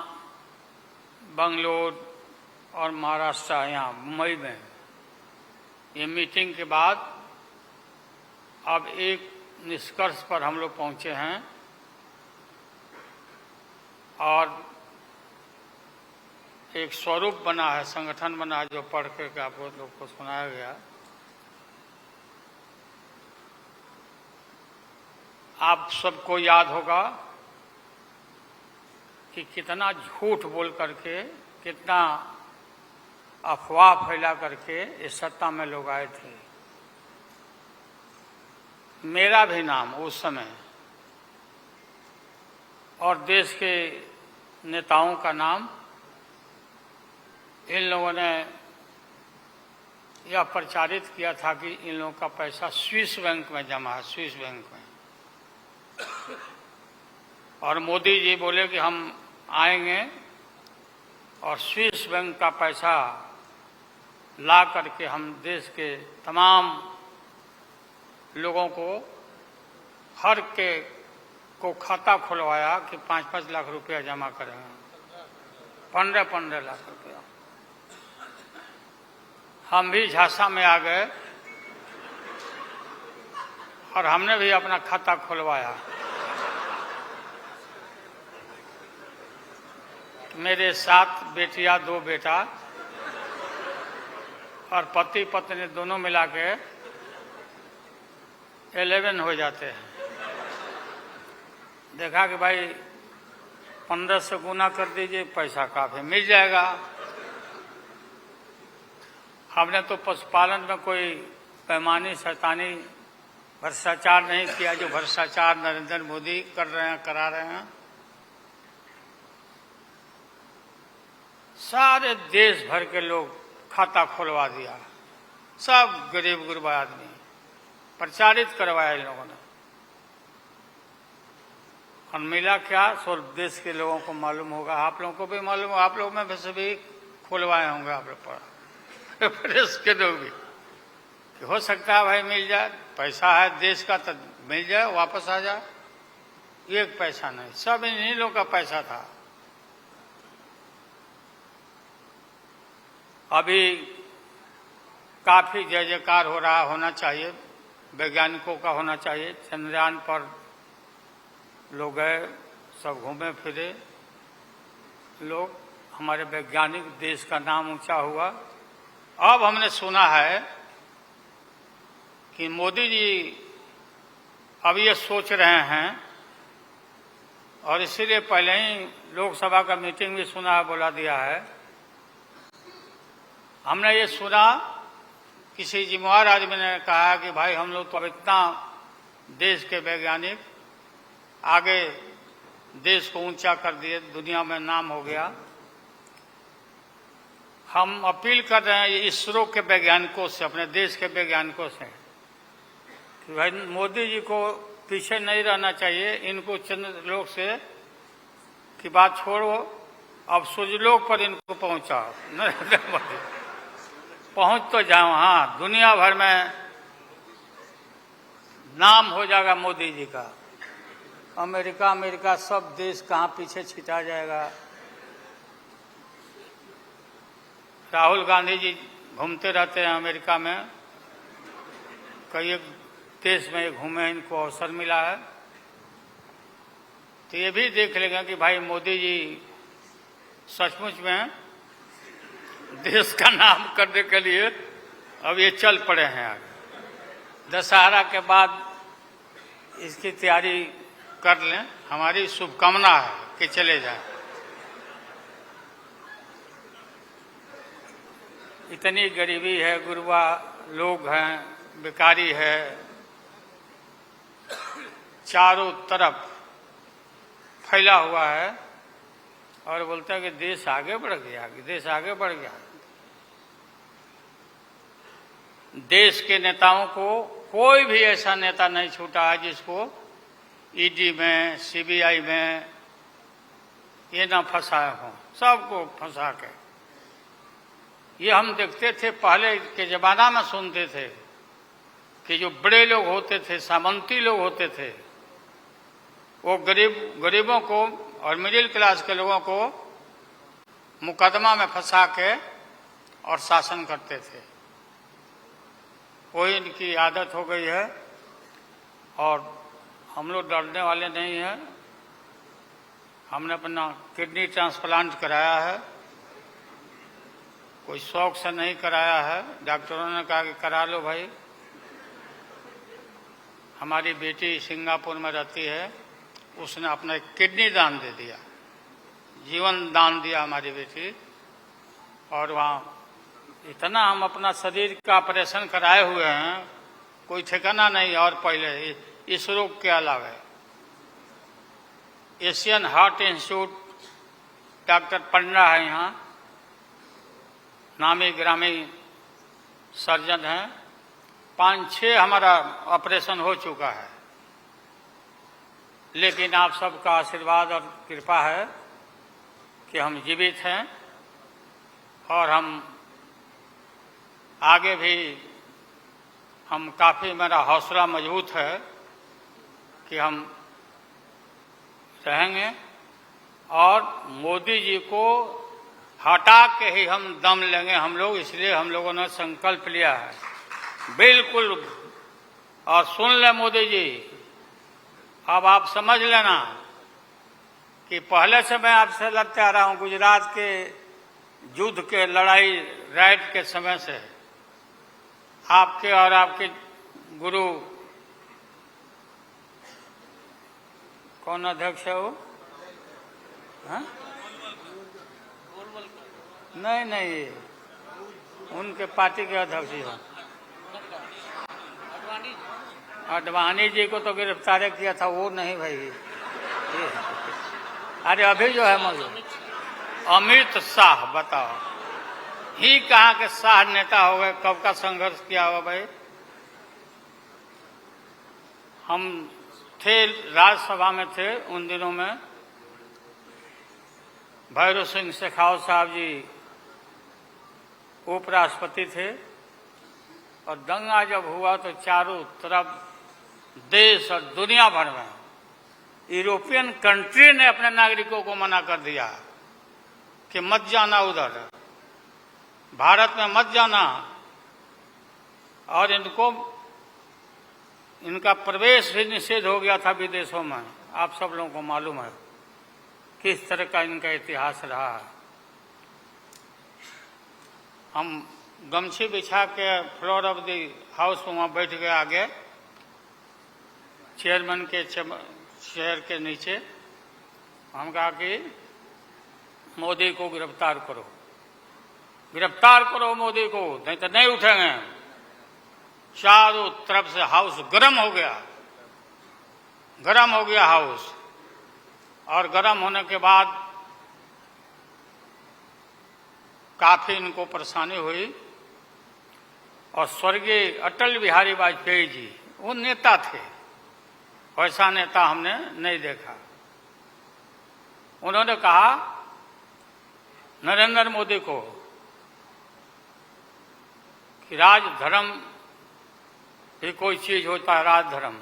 बंगलोर और महाराष्ट्र, यहाँ मुंबई में ये मीटिंग के बाद अब एक निष्कर्ष पर हम लोग पहुंचे हैं और एक स्वरूप बना है, संगठन बना है, जो पढ़ करके आप लोग को सुनाया गया। आप सबको याद होगा कि कितना झूठ बोल करके, कितना अफवाह फैला करके इस सत्ता में लोग आए थे। मेरा भी नाम उस समय और देश के नेताओं का नाम इन लोगों ने यह प्रचारित किया था कि इन लोगों का पैसा स्विस बैंक में जमा है, स्विस बैंक में। और मोदी जी बोले कि हम आएंगे और स्विस बैंक का पैसा ला करके हम देश के तमाम लोगों को, हर के को खाता खुलवाया कि 5-5 लाख रुपया जमा करेंगे। 15-15 लाख रुपया। हम भी झांसा में आ गए और हमने भी अपना खाता खुलवाया। मेरे 7 बेटियां, 2 बेटा और पति पत्नी दोनों मिला के 11 हो जाते हैं। देखा कि भाई 15 से गुना कर दीजिए, पैसा काफी मिल जाएगा। हमने तो पशुपालन में कोई पैमानी शैतानी भ्रष्टाचार नहीं किया जो भ्रष्टाचार नरेंद्र मोदी कर रहे हैं, करा रहे हैं। सारे देश भर के लोग खाता खुलवा दिया, सब गरीब गुरबा आदमी प्रचारित करवाया इन लोगों ने। और मिला क्या, सो देश के लोगों को मालूम होगा, आप लोगों को भी मालूम होगा, आप लोग में वैसे भी खुलवाए होंगे आप लोग पर, प्रेस के लोग भी, कि हो सकता है भाई मिल जाए, पैसा है देश का तो मिल जाए, वापस आ जाए। एक पैसा नहीं, सब इन्हीं लोगों का पैसा था। अभी काफी जय जयकार हो रहा, होना चाहिए, वैज्ञानिकों का होना चाहिए। चंद्रयान पर लोग गए, सब घूमे फिरे लोग, हमारे वैज्ञानिक, देश का नाम ऊंचा हुआ। अब हमने सुना है कि मोदी जी अब ये सोच रहे हैं, और इसीलिए पहले ही लोकसभा का मीटिंग भी सुना है, बुला दिया है। हमने ये सुना, किसी जिम्मेवार आदमी ने कहा कि भाई हम लोग तो अब इतना देश के वैज्ञानिक आगे देश को ऊंचा कर दिए, दुनिया में नाम हो गया। हम अपील कर रहे हैं इसरो के वैज्ञानिकों से, अपने देश के वैज्ञानिकों से, कि भाई मोदी जी को पीछे नहीं रहना चाहिए। इनको चंद लोग से की बात छोड़ो, अब सूर्यलोक पर इनको पहुंचाओ, नरेंद्र मोदी पहुंच तो जाओ। हाँ, दुनिया भर में नाम हो जाएगा मोदी जी का। अमेरिका सब देश कहाँ पीछे छिटा जाएगा। राहुल गांधी जी घूमते रहते हैं अमेरिका में, कई एक देश में घूमे, इनको अवसर मिला है, तो ये भी देख लेंगे कि भाई मोदी जी सचमुच में देश का नाम करने के लिए अब ये चल पड़े हैं आगे। दशहरा के बाद इसकी तैयारी कर लें, हमारी शुभकामना है कि चले जाएं। इतनी गरीबी है, गुरबा लोग हैं, बेकारी है, चारों तरफ फैला हुआ है, और बोलते हैं कि देश आगे बढ़ गया, देश आगे बढ़ गया। देश के नेताओं को कोई भी ऐसा नेता नहीं छूटा है जिसको ईडी में, सीबीआई में ये ना फंसाए हों, सबको फंसा के। ये हम देखते थे, पहले के जमाना में सुनते थे कि जो बड़े लोग होते थे, सामंती लोग होते थे, वो गरीबों को और मिडिल क्लास के लोगों को मुकदमा में फंसा के और शासन करते थे। वही इनकी आदत हो गई है, और हम लोग डरने वाले नहीं हैं। हमने अपना किडनी ट्रांसप्लांट कराया है, कोई शौक से नहीं कराया है। डॉक्टरों ने कहा कि करा लो भाई। हमारी बेटी सिंगापुर में रहती है, उसने अपना किडनी दान दे दिया, जीवन दान दिया हमारी बेटी। और वहाँ इतना हम अपना शरीर का ऑपरेशन कराए हुए हैं, कोई ठिकाना नहीं। और पहले इस रोग के अलावा एशियन हार्ट इंस्टीट्यूट डॉक्टर पंडा है यहाँ, नामी ग्रामी सर्जन हैं। 5-6 हमारा ऑपरेशन हो चुका है, लेकिन आप सबका आशीर्वाद और कृपा है कि हम जीवित हैं, और हम आगे भी हम काफ़ी, मेरा हौसला मजबूत है कि हम रहेंगे, और मोदी जी को हटा के ही हम दम लेंगे हम लोग। इसलिए हम लोगों ने संकल्प लिया है, बिल्कुल। और सुन ले मोदी जी, अब आप समझ लेना कि पहले से मैं आपसे लड़ते आ रहा हूं, गुजरात के युद्ध के लड़ाई राइट के समय से। आपके और आपके गुरु, कौन अध्यक्ष है वो? हाँ? नहीं, उनके पार्टी के अध्यक्ष ही हैं। अडवाणी जी को तो गिरफ्तार किया था, वो नहीं भाई। अरे अभी जो है मौजूद अमित शाह, बताओ ही कहाँ के शाह नेता हो गए, कब का संघर्ष किया हुआ भाई। हम थे राज्यसभा में थे उन दिनों में, भैरव सिंह शेखावत साहब जी उपराष्ट्रपति थे, और दंगा जब हुआ तो चारों तरफ देश और दुनिया भर में यूरोपियन कंट्री ने अपने नागरिकों को मना कर दिया कि मत जाना उधर, भारत में मत जाना, और इनका प्रवेश भी निषेध हो गया था विदेशों में। आप सब लोगों को मालूम है किस तरह का इनका इतिहास रहा है। हम गमछी बिछा के फ्लोर ऑफ द हाउस में वहाँ बैठ गए आगे, चेयरमैन के चेयर के नीचे। हम कहा कि मोदी को गिरफ्तार करो, गिरफ्तार करो मोदी को, नहीं तो नहीं उठेंगे। चारों तरफ से हाउस गर्म हो गया, गर्म हो गया हाउस। और गर्म होने के बाद काफी इनको परेशानी हुई। और स्वर्गीय अटल बिहारी वाजपेयी जी, वो नेता थे, वैसा नेता हमने नहीं देखा। उन्होंने कहा नरेंद्र मोदी को कि राजधर्म भी कोई चीज होता है, राजधर्म।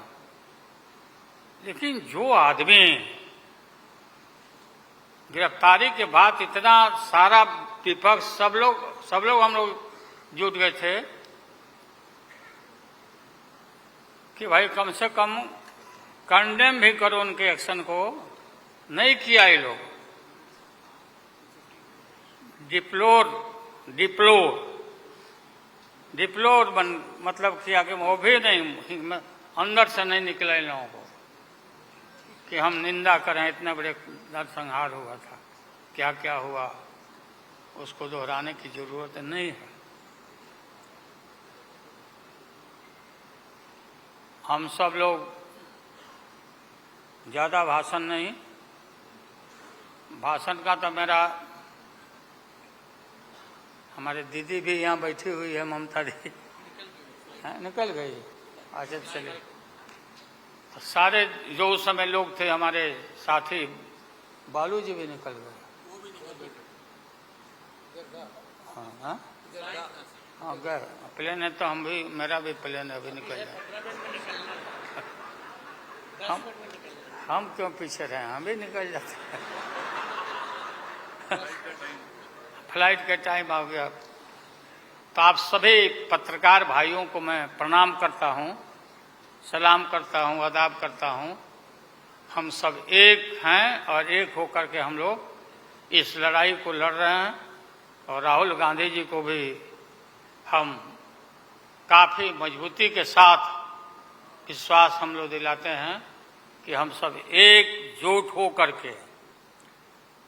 लेकिन जो आदमी गिरफ्तारी के बाद इतना सारा विपक्ष सब लोग हम लोग जुट गए थे कि भाई कम से कम कंडेम भी करो उनके एक्शन को, नहीं किया ये लोग। डिप्लोर मतलब किया कि वो भी नहीं, अंदर से नहीं निकला इन लोगों को कि हम निंदा करें, इतने बड़े नरसंहार हुआ था, क्या क्या हुआ उसको दोहराने की जरूरत नहीं है। हम सब लोग ज़्यादा भाषण नहीं, भाषण का तो मेरा, हमारे दीदी भी यहाँ बैठी हुई है, ममता दी निकल गई। अच्छा चले, तो सारे जो उस समय लोग थे हमारे साथी, बालू जी भी निकल गए। हाँ गए, प्लेन है तो हम भी, मेरा भी प्लेन है, अभी निकल गया। हम क्यों पीछे रहे, हम भी निकल जाते हैं। फ्लाइट का टाइम आ गया। तो आप सभी पत्रकार भाइयों को मैं प्रणाम करता हूं, सलाम करता हूं, आदाब करता हूं। हम सब एक हैं और एक होकर के हम लोग इस लड़ाई को लड़ रहे हैं। और राहुल गांधी जी को भी हम काफ़ी मजबूती के साथ विश्वास हम लोग दिलाते हैं कि हम सब एकजुट हो करके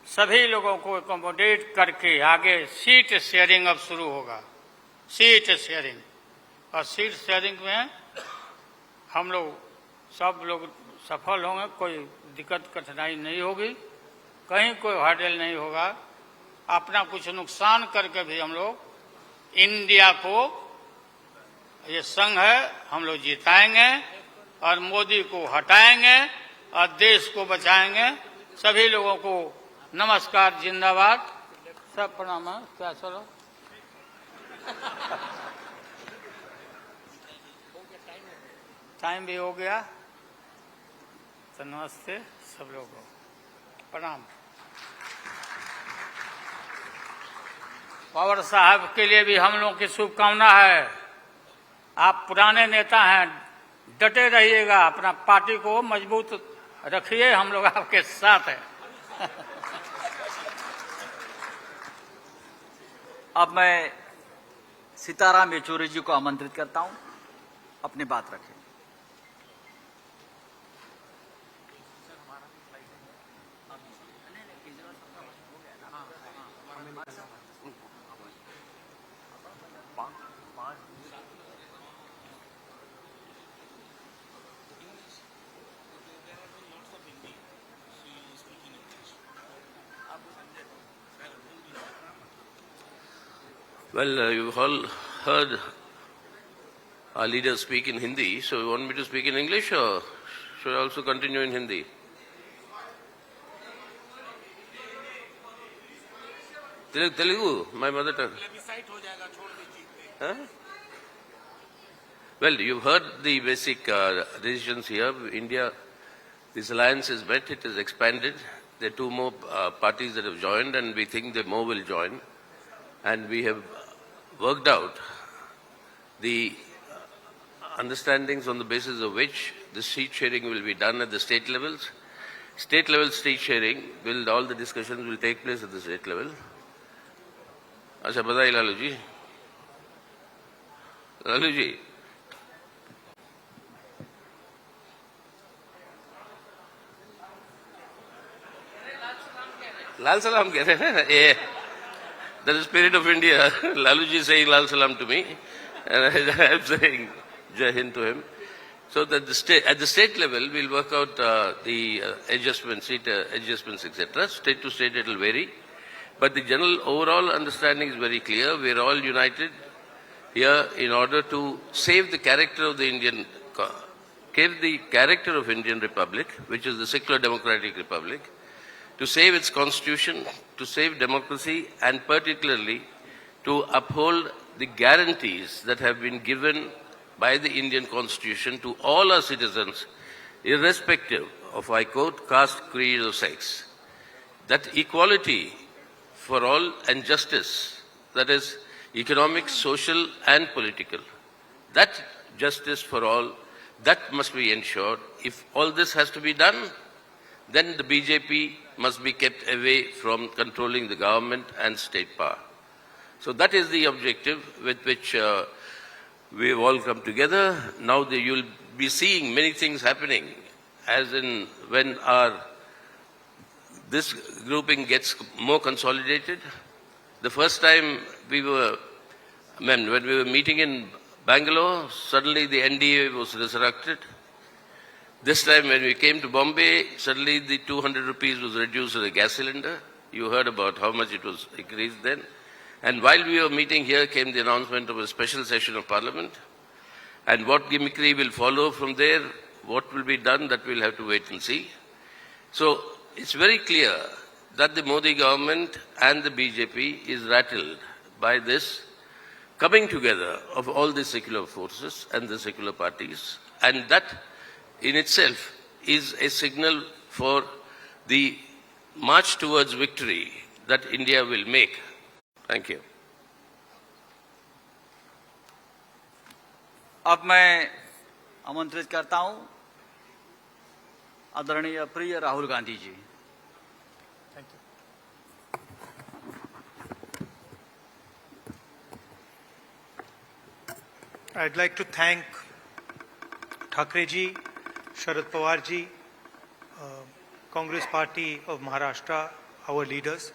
सभी लोगों को एकोमोडेट करके आगे सीट शेयरिंग अब शुरू होगा, सीट शेयरिंग। और सीट शेयरिंग में हम लोग सब लोग सफल होंगे, कोई दिक्कत कठिनाई नहीं होगी, कहीं कोई हर्डल नहीं होगा। अपना कुछ नुकसान करके भी हम लोग इंडिया को, ये संघ है, हम लोग जिताएंगे और मोदी को हटाएंगे और देश को बचाएंगे। सभी लोगों को नमस्कार, जिंदाबाद, सब प्रणाम है। क्या चलो टाइम भी हो गया, तो नमस्ते सब लोगों को, प्रणाम। पवार साहब के लिए भी हम लोगों की शुभकामना है। आप पुराने नेता हैं, डटे रहिएगा, अपना पार्टी को मजबूत रखिए, हम लोग आपके साथ हैं। अब मैं सीताराम येचुरी जी को आमंत्रित करता हूं, अपनी बात रखें। Well, you've all heard our leader speak in Hindi, so you want me to speak in English or should I also continue in Hindi? Telugu, my mother tongue. Huh? Well, you've heard the basic decisions here. India, this alliance has met, it has expanded. There are two more parties that have joined, and we think that more will join. And we have worked out the understandings on the basis of which the seat sharing will be done at the state levels. State level seat sharing, all the discussions will take place at the state level. अच्छा बताइए लालू जी, लालू जी लाल सलाम कह रहे हैं ना, ये that is the spirit of India. Lalu ji is saying Lal Salam to me, and I am saying Jai Hind to him. So that at the state level, we'll work out the adjustments, seat adjustments, etc. State to state, it will vary. But the general overall understanding is very clear. We are all united here in order to save the character of the Indian Republic, which is the secular democratic republic, to save its constitution, to save democracy, and particularly to uphold the guarantees that have been given by the Indian Constitution to all our citizens, irrespective of, I quote, caste, creed, or sex. That equality for all and justice, that is economic, social, and political, that justice for all, that must be ensured. If all this has to be done, then the BJP must be kept away from controlling the government and state power. So that is the objective with which we have all come together. Now you will be seeing many things happening, as in when this grouping gets more consolidated. The first time when we were meeting in Bangalore, suddenly the NDA was resurrected. This time when we came to Bombay, suddenly the 200 rupees was reduced to the gas cylinder. You heard about how much it was increased then. And while we were meeting here came the announcement of a special session of Parliament. And what gimmickry will follow from there, what will be done, that we'll have to wait and see. So it's very clear that the Modi government and the BJP is rattled by this coming together of all the secular forces and the secular parties. And that in itself is a signal for the march towards victory that India will make. Thank you. अब मैं आमंत्रित करता हूं आदरणीय प्रिय Rahul Gandhi ji. I'd like to thank Thakre ji, Sharad Pawar ji, Congress Party of Maharashtra, our leaders,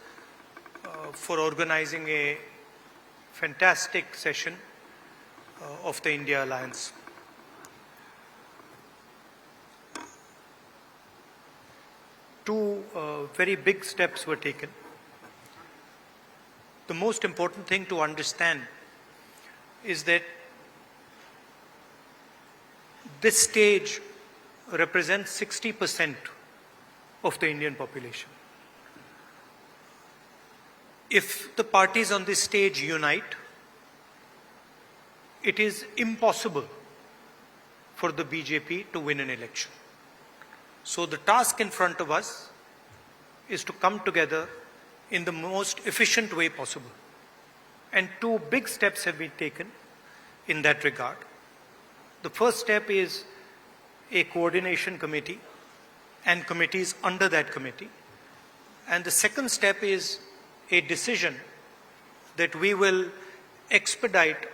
for organizing a fantastic session of the India Alliance. Two very big steps were taken. The most important thing to understand is that this stage represents 60% of the Indian population. If the parties on this stage unite, it is impossible for the BJP to win an election. So the task in front of us is to come together in the most efficient way possible. And two big steps have been taken in that regard. The first step is a coordination committee and committees under that committee. And the second step is a decision that we will expedite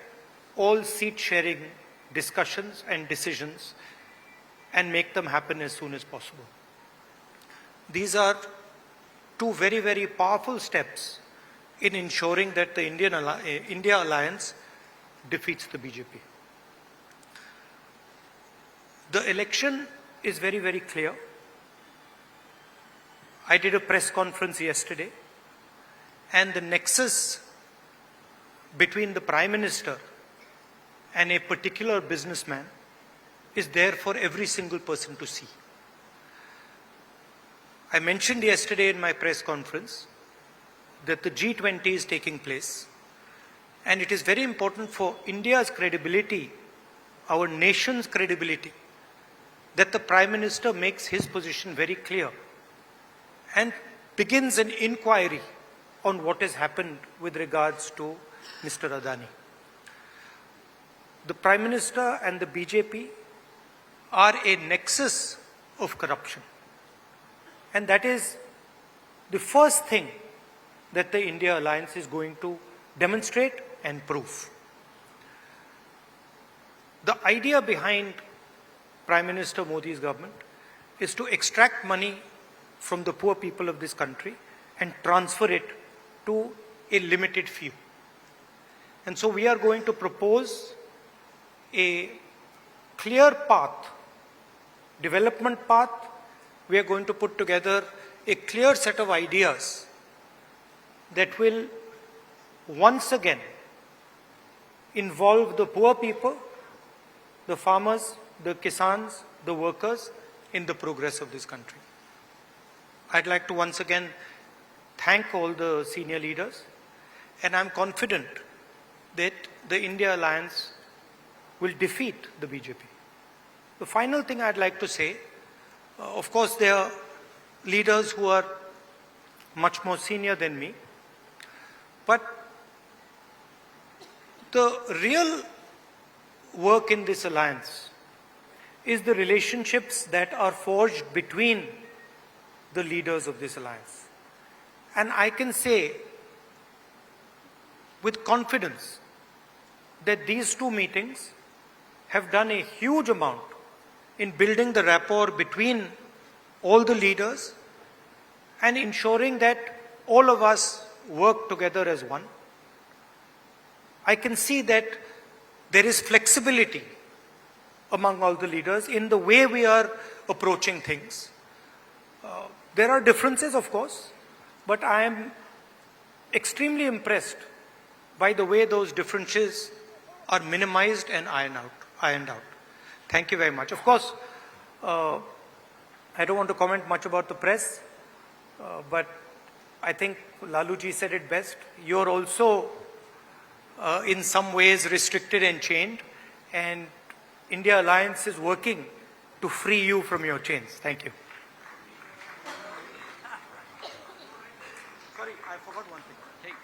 all seat-sharing discussions and decisions and make them happen as soon as possible. These are two very, very powerful steps in ensuring that the India Alliance defeats the BJP. The election is very, very clear. I did a press conference yesterday, and the nexus between the Prime Minister and a particular businessman is there for every single person to see. I mentioned yesterday in my press conference that the G20 is taking place, and it is very important for India's credibility, our nation's credibility, that the Prime Minister makes his position very clear and begins an inquiry on what has happened with regards to Mr. Adani. The Prime Minister and the BJP are a nexus of corruption. And that is the first thing that the India Alliance is going to demonstrate and prove. The idea behind Prime Minister Modi's government is to extract money from the poor people of this country and transfer it to a limited few. And so we are going to propose a clear path, development path. We are going to put together a clear set of ideas that will once again involve the poor people, the farmers, the kisans, the workers in the progress of this country. I'd like to once again thank all the senior leaders, and I'm confident that the India Alliance will defeat the BJP. The final thing I'd like to say, of course, there are leaders who are much more senior than me, but the real work in this alliance is the relationships that are forged between the leaders of this alliance. And I can say with confidence that these two meetings have done a huge amount in building the rapport between all the leaders and ensuring that all of us work together as one. I can see that there is flexibility among all the leaders in the way we are approaching things. There are differences, of course, but I am extremely impressed by the way those differences are minimized and ironed out. Thank you very much. Of course, I don't want to comment much about the press, but I think Laluji said it best. You're also in some ways restricted and chained, and India Alliance is working to free you from your chains. Thank you. Sorry, I forgot one thing.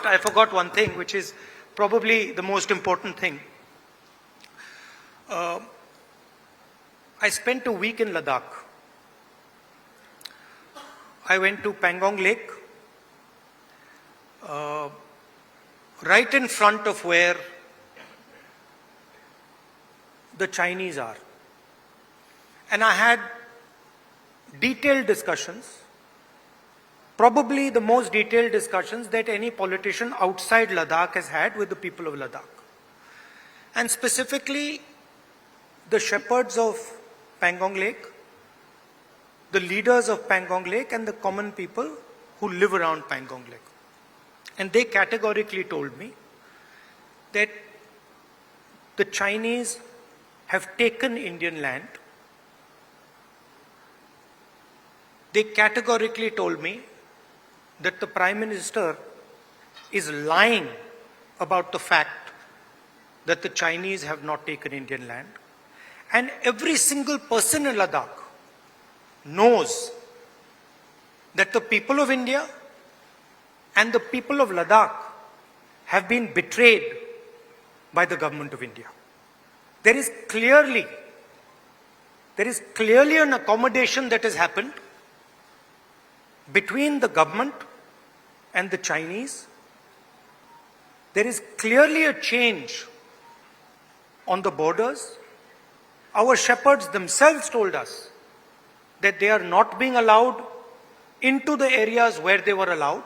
I forgot one thing, which is probably the most important thing. I spent a week in Ladakh. I went to Pangong Lake, right in front of where the Chinese are. And I had detailed discussions, probably the most detailed discussions that any politician outside Ladakh has had with the people of Ladakh. And specifically, the shepherds of Pangong Lake, the leaders of Pangong Lake, and the common people who live around Pangong Lake. And they categorically told me that the Chinese have taken Indian land. They categorically told me that the Prime Minister is lying about the fact that the Chinese have not taken Indian land. And every single person in Ladakh knows that the people of India and the people of Ladakh have been betrayed by the government of India. There is clearly an accommodation that has happened between the government and the Chinese. There is clearly a change on the borders. Our shepherds themselves told us that they are not being allowed into the areas where they were allowed.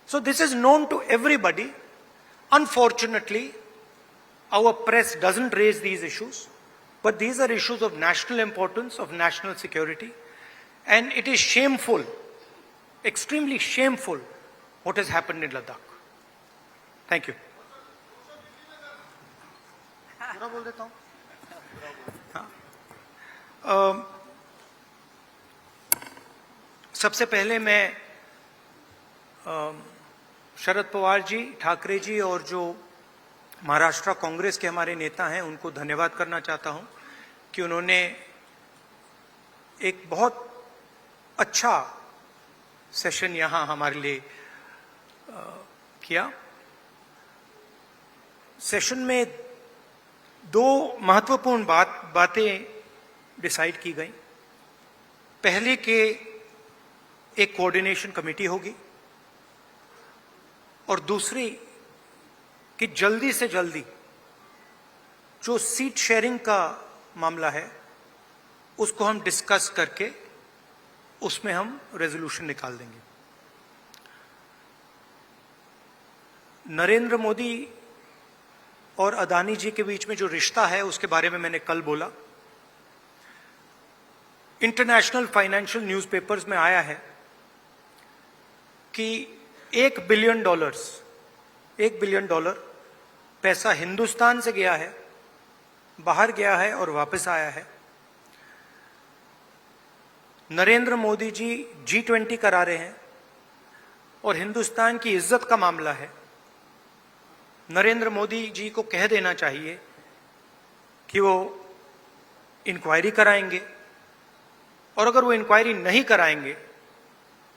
So this is known to everybody. Unfortunately, our press doesn't raise these issues, but these are issues of national importance, of national security, and it is shameful, extremely shameful, what has happened in Ladakh. Thank you. सबसे पहले मैं शरद पवार जी, ठाकरे जी और जो महाराष्ट्र कांग्रेस के हमारे नेता हैं उनको धन्यवाद करना चाहता हूं कि उन्होंने एक बहुत अच्छा सेशन यहां हमारे लिए किया। सेशन में दो महत्वपूर्ण बातें डिसाइड की गई। पहले कि एक कोऑर्डिनेशन कमेटी होगी और दूसरी कि जल्दी से जल्दी जो सीट शेयरिंग का मामला है उसको हम डिस्कस करके उसमें हम रेजोल्यूशन निकाल देंगे। नरेंद्र मोदी और अदानी जी के बीच में जो रिश्ता है उसके बारे में मैंने कल बोला। इंटरनेशनल फाइनेंशियल न्यूज़पेपर्स में आया है कि $1 बिलियन पैसा हिंदुस्तान से गया है, बाहर गया है और वापस आया है। नरेंद्र मोदी जी G20 करा रहे हैं और हिंदुस्तान की इज्जत का मामला है। नरेंद्र मोदी जी को कह देना चाहिए कि वो इंक्वायरी कराएंगे, और अगर वो इंक्वायरी नहीं कराएंगे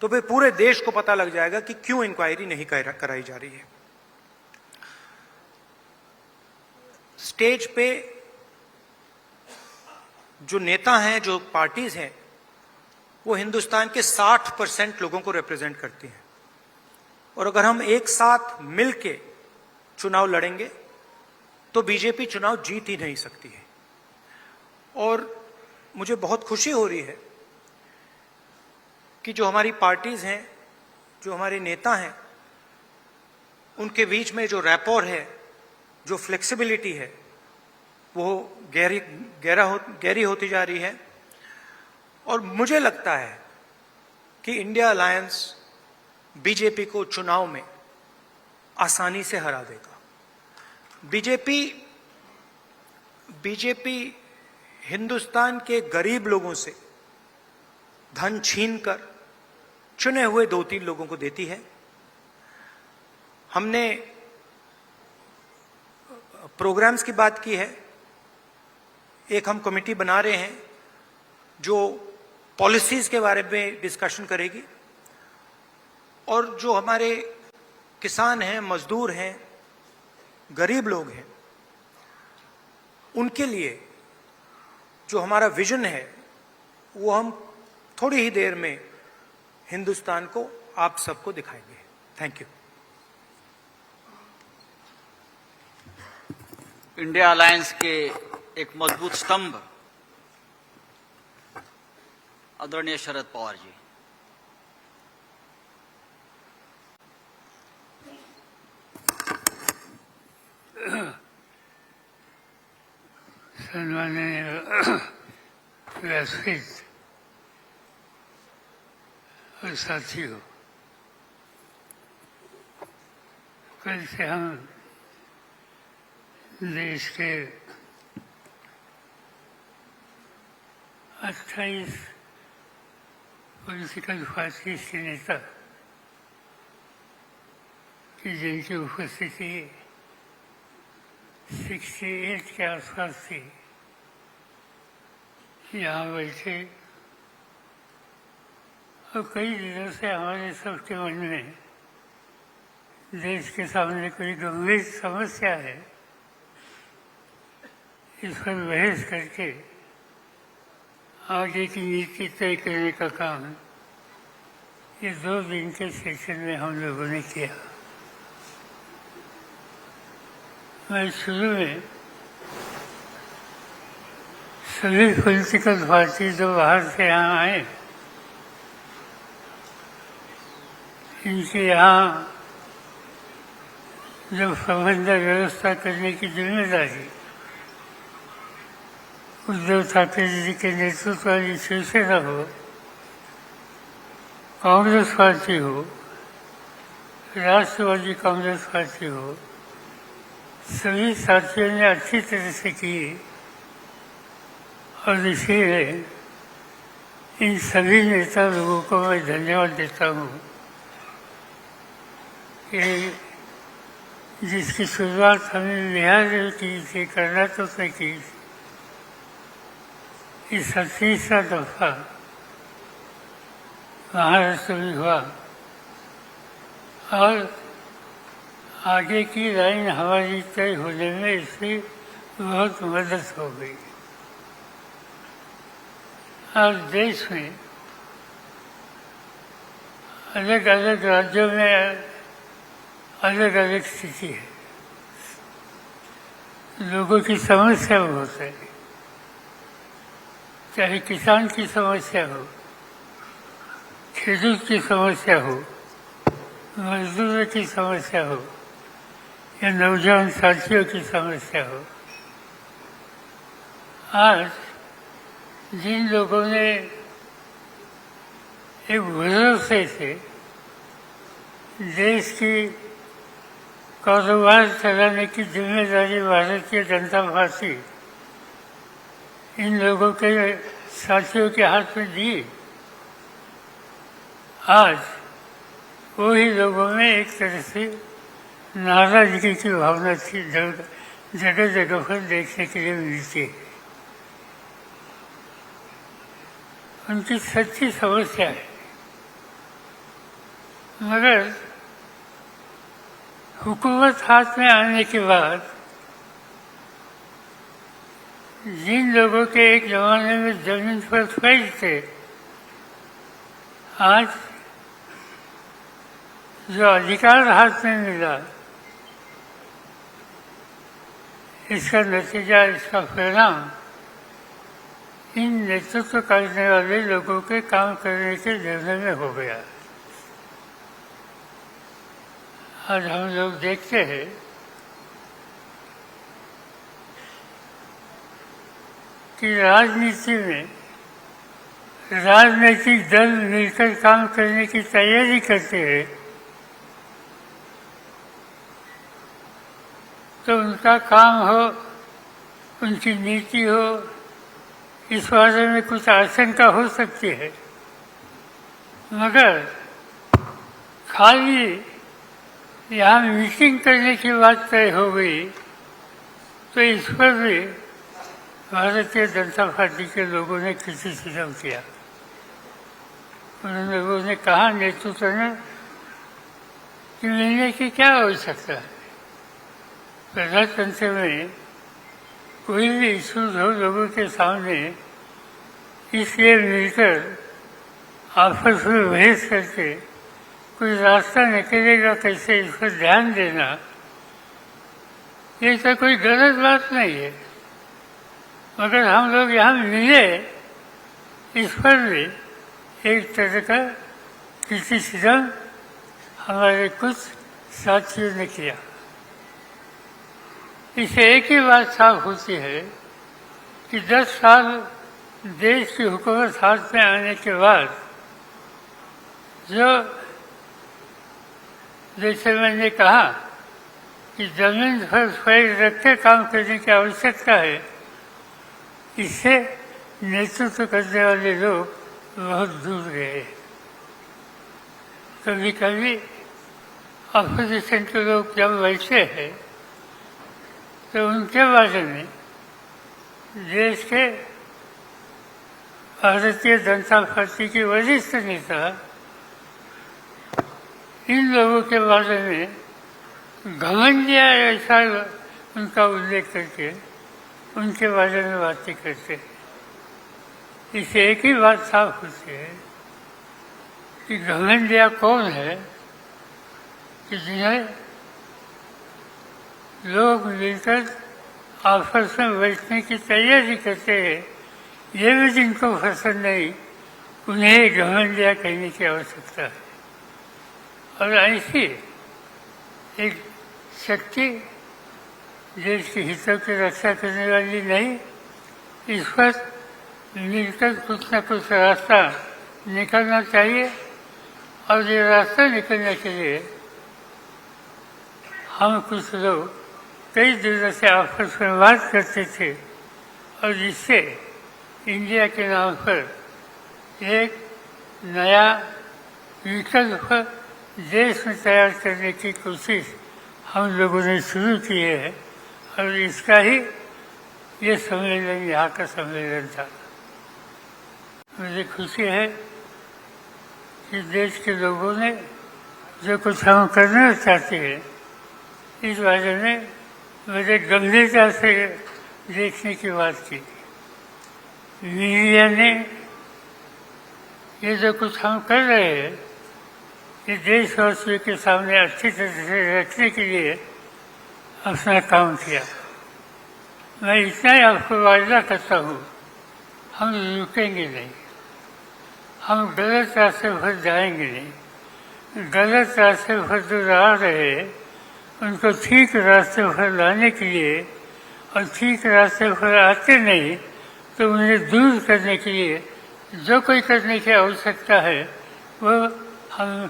तो फिर पूरे देश को पता लग जाएगा कि क्यों इंक्वायरी नहीं कराई जा रही है। स्टेज पे जो नेता हैं, जो पार्टीज हैं, वो हिंदुस्तान के 60% लोगों को रिप्रेजेंट करती हैं, और अगर हम एक साथ मिलके चुनाव लड़ेंगे तो बीजेपी चुनाव जीत ही नहीं सकती है। और मुझे बहुत खुशी हो रही है कि जो हमारी पार्टीज हैं, जो हमारे नेता हैं, उनके बीच में जो रैपोर है, जो फ्लेक्सिबिलिटी है, वो गहरी होती जा रही है। और मुझे लगता है कि इंडिया अलायंस बीजेपी को चुनाव में आसानी से हरा देगा। बीजेपी हिंदुस्तान के गरीब लोगों से धन छीनकर चुने हुए 2-3 लोगों को देती है। हमने प्रोग्राम्स की बात की है। एक हम कमेटी बना रहे हैं जो पॉलिसीज के बारे में डिस्कशन करेगी, और जो हमारे किसान हैं, मजदूर हैं, गरीब लोग हैं, उनके लिए जो हमारा विजन है वो हम थोड़ी ही देर में हिंदुस्तान को, आप सबको दिखाएंगे। Thank you. इंडिया अलायंस के एक मजबूत स्तंभ आदरणीय शरद पवार जी। सम्माननीय व्यासपीठ और साथियों, कल से हम देश के 28 पॉलिटिकल पार्टीज के नेता की जिनकी उपस्थिति 68 के आसपास थी, यहाँ बैठे, और कई दिनों से हमारे सबके मन में देश के सामने कोई गंभीर समस्या है, इस पर बहस करके आगे की नीति तय करने का काम ये 2 दिन के सेशन में हम लोगों ने किया। मैं शुरू में सभी पॉलिटिकल पार्टी जो बाहर से यहाँ आए, इनके यहाँ जब प्रबंधन व्यवस्था करने की जिम्मेदारी उद्धव ठाकरे जी के नेतृत्व वाली शिवसेना हो, कांग्रेस पार्टी हो, राष्ट्रवादी कांग्रेस पार्टी हो, सभी साथियों ने अच्छी तरह से की, और इसीलिए इन सभी नेता लोगों को मैं धन्यवाद देता हूँ कि जिसकी शुरुआत हमने बिहार में की थी, कर्नाटक में की, इस 38वां दफा महाराष्ट्र में हुआ, और आगे की लाइन हमारी तय होने में इससे बहुत मदद हो गई। और देश में अलग अलग राज्यों में अलग अलग स्थिति है, लोगों की समस्या बहुत है, चाहे किसान की समस्या हो, खेडूत की समस्या हो, मजदूरों की समस्या हो, या नौजवान साथियों की समस्या हो। आज जिन लोगों ने एक भरोसे से देश की कारोबार चलाने की जिम्मेदारी भारतीय जनता पार्टी इन लोगों के साथियों के हाथ में दी, आज वही लोगों में एक तरह से नाराजगी की भावना थी, जगह जगह पर देखने के लिए मिलती है। उनकी सच्ची समस्या है, मगर हुकूमत हाथ में आने के बाद जिन लोगों के एक जमाने में जमीन पर फैज थे, आज जो अधिकार हाथ में मिला, इसका नतीजा, इसका परिणाम इन नेतृत्व करने वाले लोगों के काम करने के निर्णय में हो गया। आज हम लोग देखते हैं कि राजनीति में राजनीतिक दल मिलकर काम करने की तैयारी करते हैं तो उनका काम हो, उनकी नीति हो, इस बारे में कुछ आशंका हो सकती है, मगर खाली यहाँ मीटिंग करने की बात तय हो गई तो इस पर भी भारतीय जनता पार्टी के लोगों ने क्रिटिसिज्म किया। उन लोगों ने कहा, नेतृत्व ने, कि मिलने की क्या आवश्यकता है। प्रजातंत्र में कोई भी इशूज हो लोगों के सामने, इसलिए मिलकर आपस में बहस करके कोई रास्ता निकलेगा कैसे, इस पर ध्यान देना, ये तो कोई गलत बात नहीं है। मगर हम लोग यहाँ मिले, इस पर भी एक तरह का क्रिटिसिज्म हमारे कुछ साथियों ने किया। इससे एक ही बात साफ होती है कि 10 साल देश की हुकूमत हाथ में आने के बाद जो, जैसे मैंने कहा कि जमीन पर पैर रख के काम करने की आवश्यकता है, इससे नेतृत्व करने वाले लोग बहुत दूर गए। कभी कभी अपोजिशन के लोग जब वैसे हैं तो उनके बारे में देश के भारतीय जनता पार्टी के वरिष्ठ नेता इन लोगों के बारे में घमंडिया ऐसा उनका उल्लेख करके उनके बारे में बातें करते हैं। इससे एक ही बात साफ होती है कि घमंडिया कौन है कि जिन्हें लोग मिलकर आपस में बैठने की तैयारी करते हैं, ये भी जिनको पसंद नहीं, उन्हें घमंडिया कहने की आवश्यकता है। और ऐसी एक शक्ति देश के हितों की रक्षा करने वाली नहीं, इस पर मिलकर कुछ न कुछ रास्ता निकलना चाहिए। और ये रास्ता निकलने के लिए हम कुछ लोग कई दिनों से आपस में बात करते थे और जिससे इंडिया के नाम पर एक नया विकल्प देश में तैयार करने की कोशिश हम लोगों ने शुरू की है। और इसका ही ये सम्मेलन, यहाँ का सम्मेलन था। मुझे खुशी है कि देश के लोगों ने जो कुछ हम करना चाहते हैं, इस बारे में मुझे गंभीरता से देखने की बात की। मीडिया ने ये जो कुछ हम कर रहे हैं, ये देशवासियों के सामने अच्छी तरह से रखने के लिए अपना काम किया। मैं इतना ही आपको वायदा करता हूँ, हम रुकेंगे नहीं, हम गलत रास्ते पर जाएंगे नहीं। गलत रास्ते पर जो आ रहे उनको ठीक रास्ते पर लाने के लिए, और ठीक रास्ते पर आते नहीं तो उन्हें दूर करने के लिए जो कोई करने की आवश्यकता है, वो हम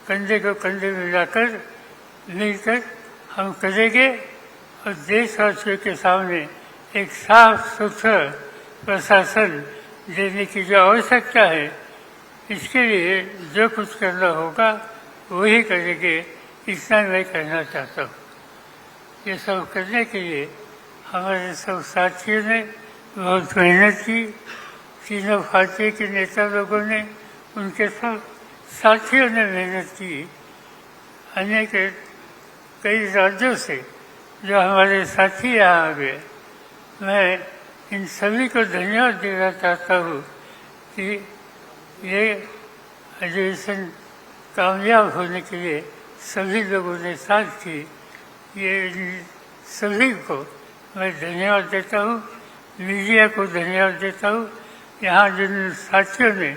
कंधे को कंधे मिलाकर मिलकर हम करेंगे। और देशवासियों के सामने एक साफ सुथरा प्रशासन देने की जो आवश्यकता है, इसके लिए जो कुछ करना होगा वही करेंगे, इतना मैं कहना चाहता हूँ। ये सब करने के लिए हमारे सब साथियों ने बहुत मेहनत की। तीनों पार्टी के नेता लोगों ने, उनके सब साथियों ने मेहनत की। अनेक कई राज्यों से जो हमारे साथी यहाँ आ गए, मैं इन सभी को धन्यवाद देना चाहता हूँ कि ये अधिवेशन कामयाब होने के लिए सभी लोगों ने साथ की। ये सभी को मैं धन्यवाद देता हूँ, मीडिया को धन्यवाद देता हूँ। यहाँ जिन साथियों ने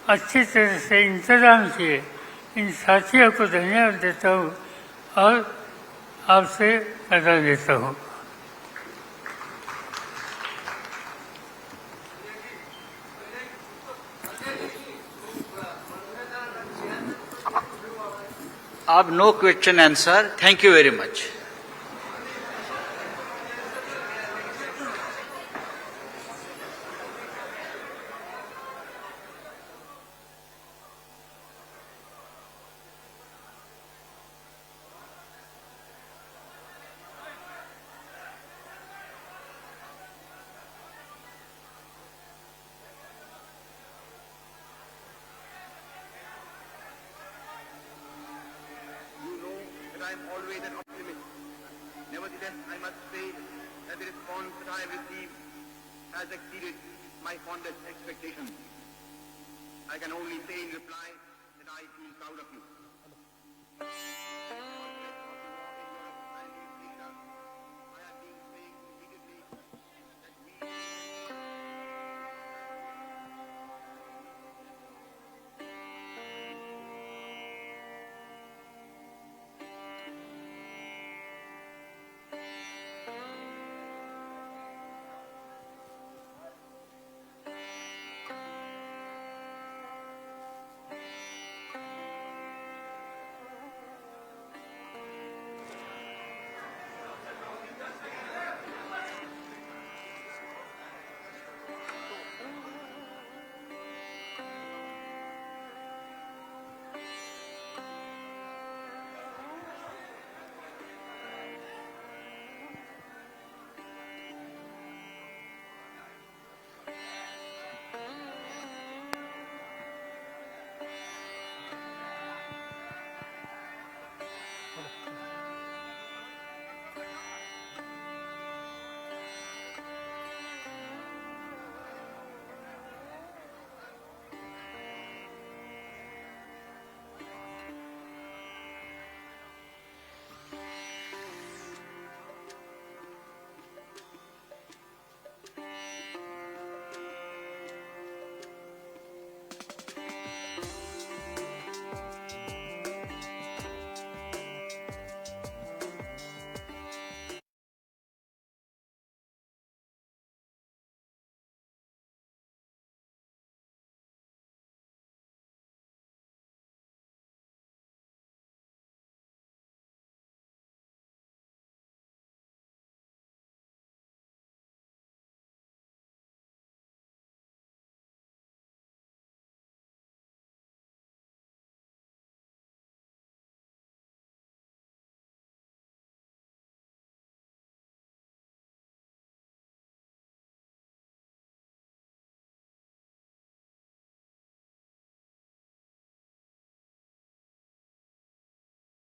अच्छी तरह से इंतजाम किए, इन साथियों को धन्यवाद देता हूँ और आपसे अदा लेता हूँ। अब no question answer. Thank you very much. I am always an optimist. Nevertheless, I must say that the response that I have received has exceeded my fondest expectations. I can only say in reply that I feel proud of you.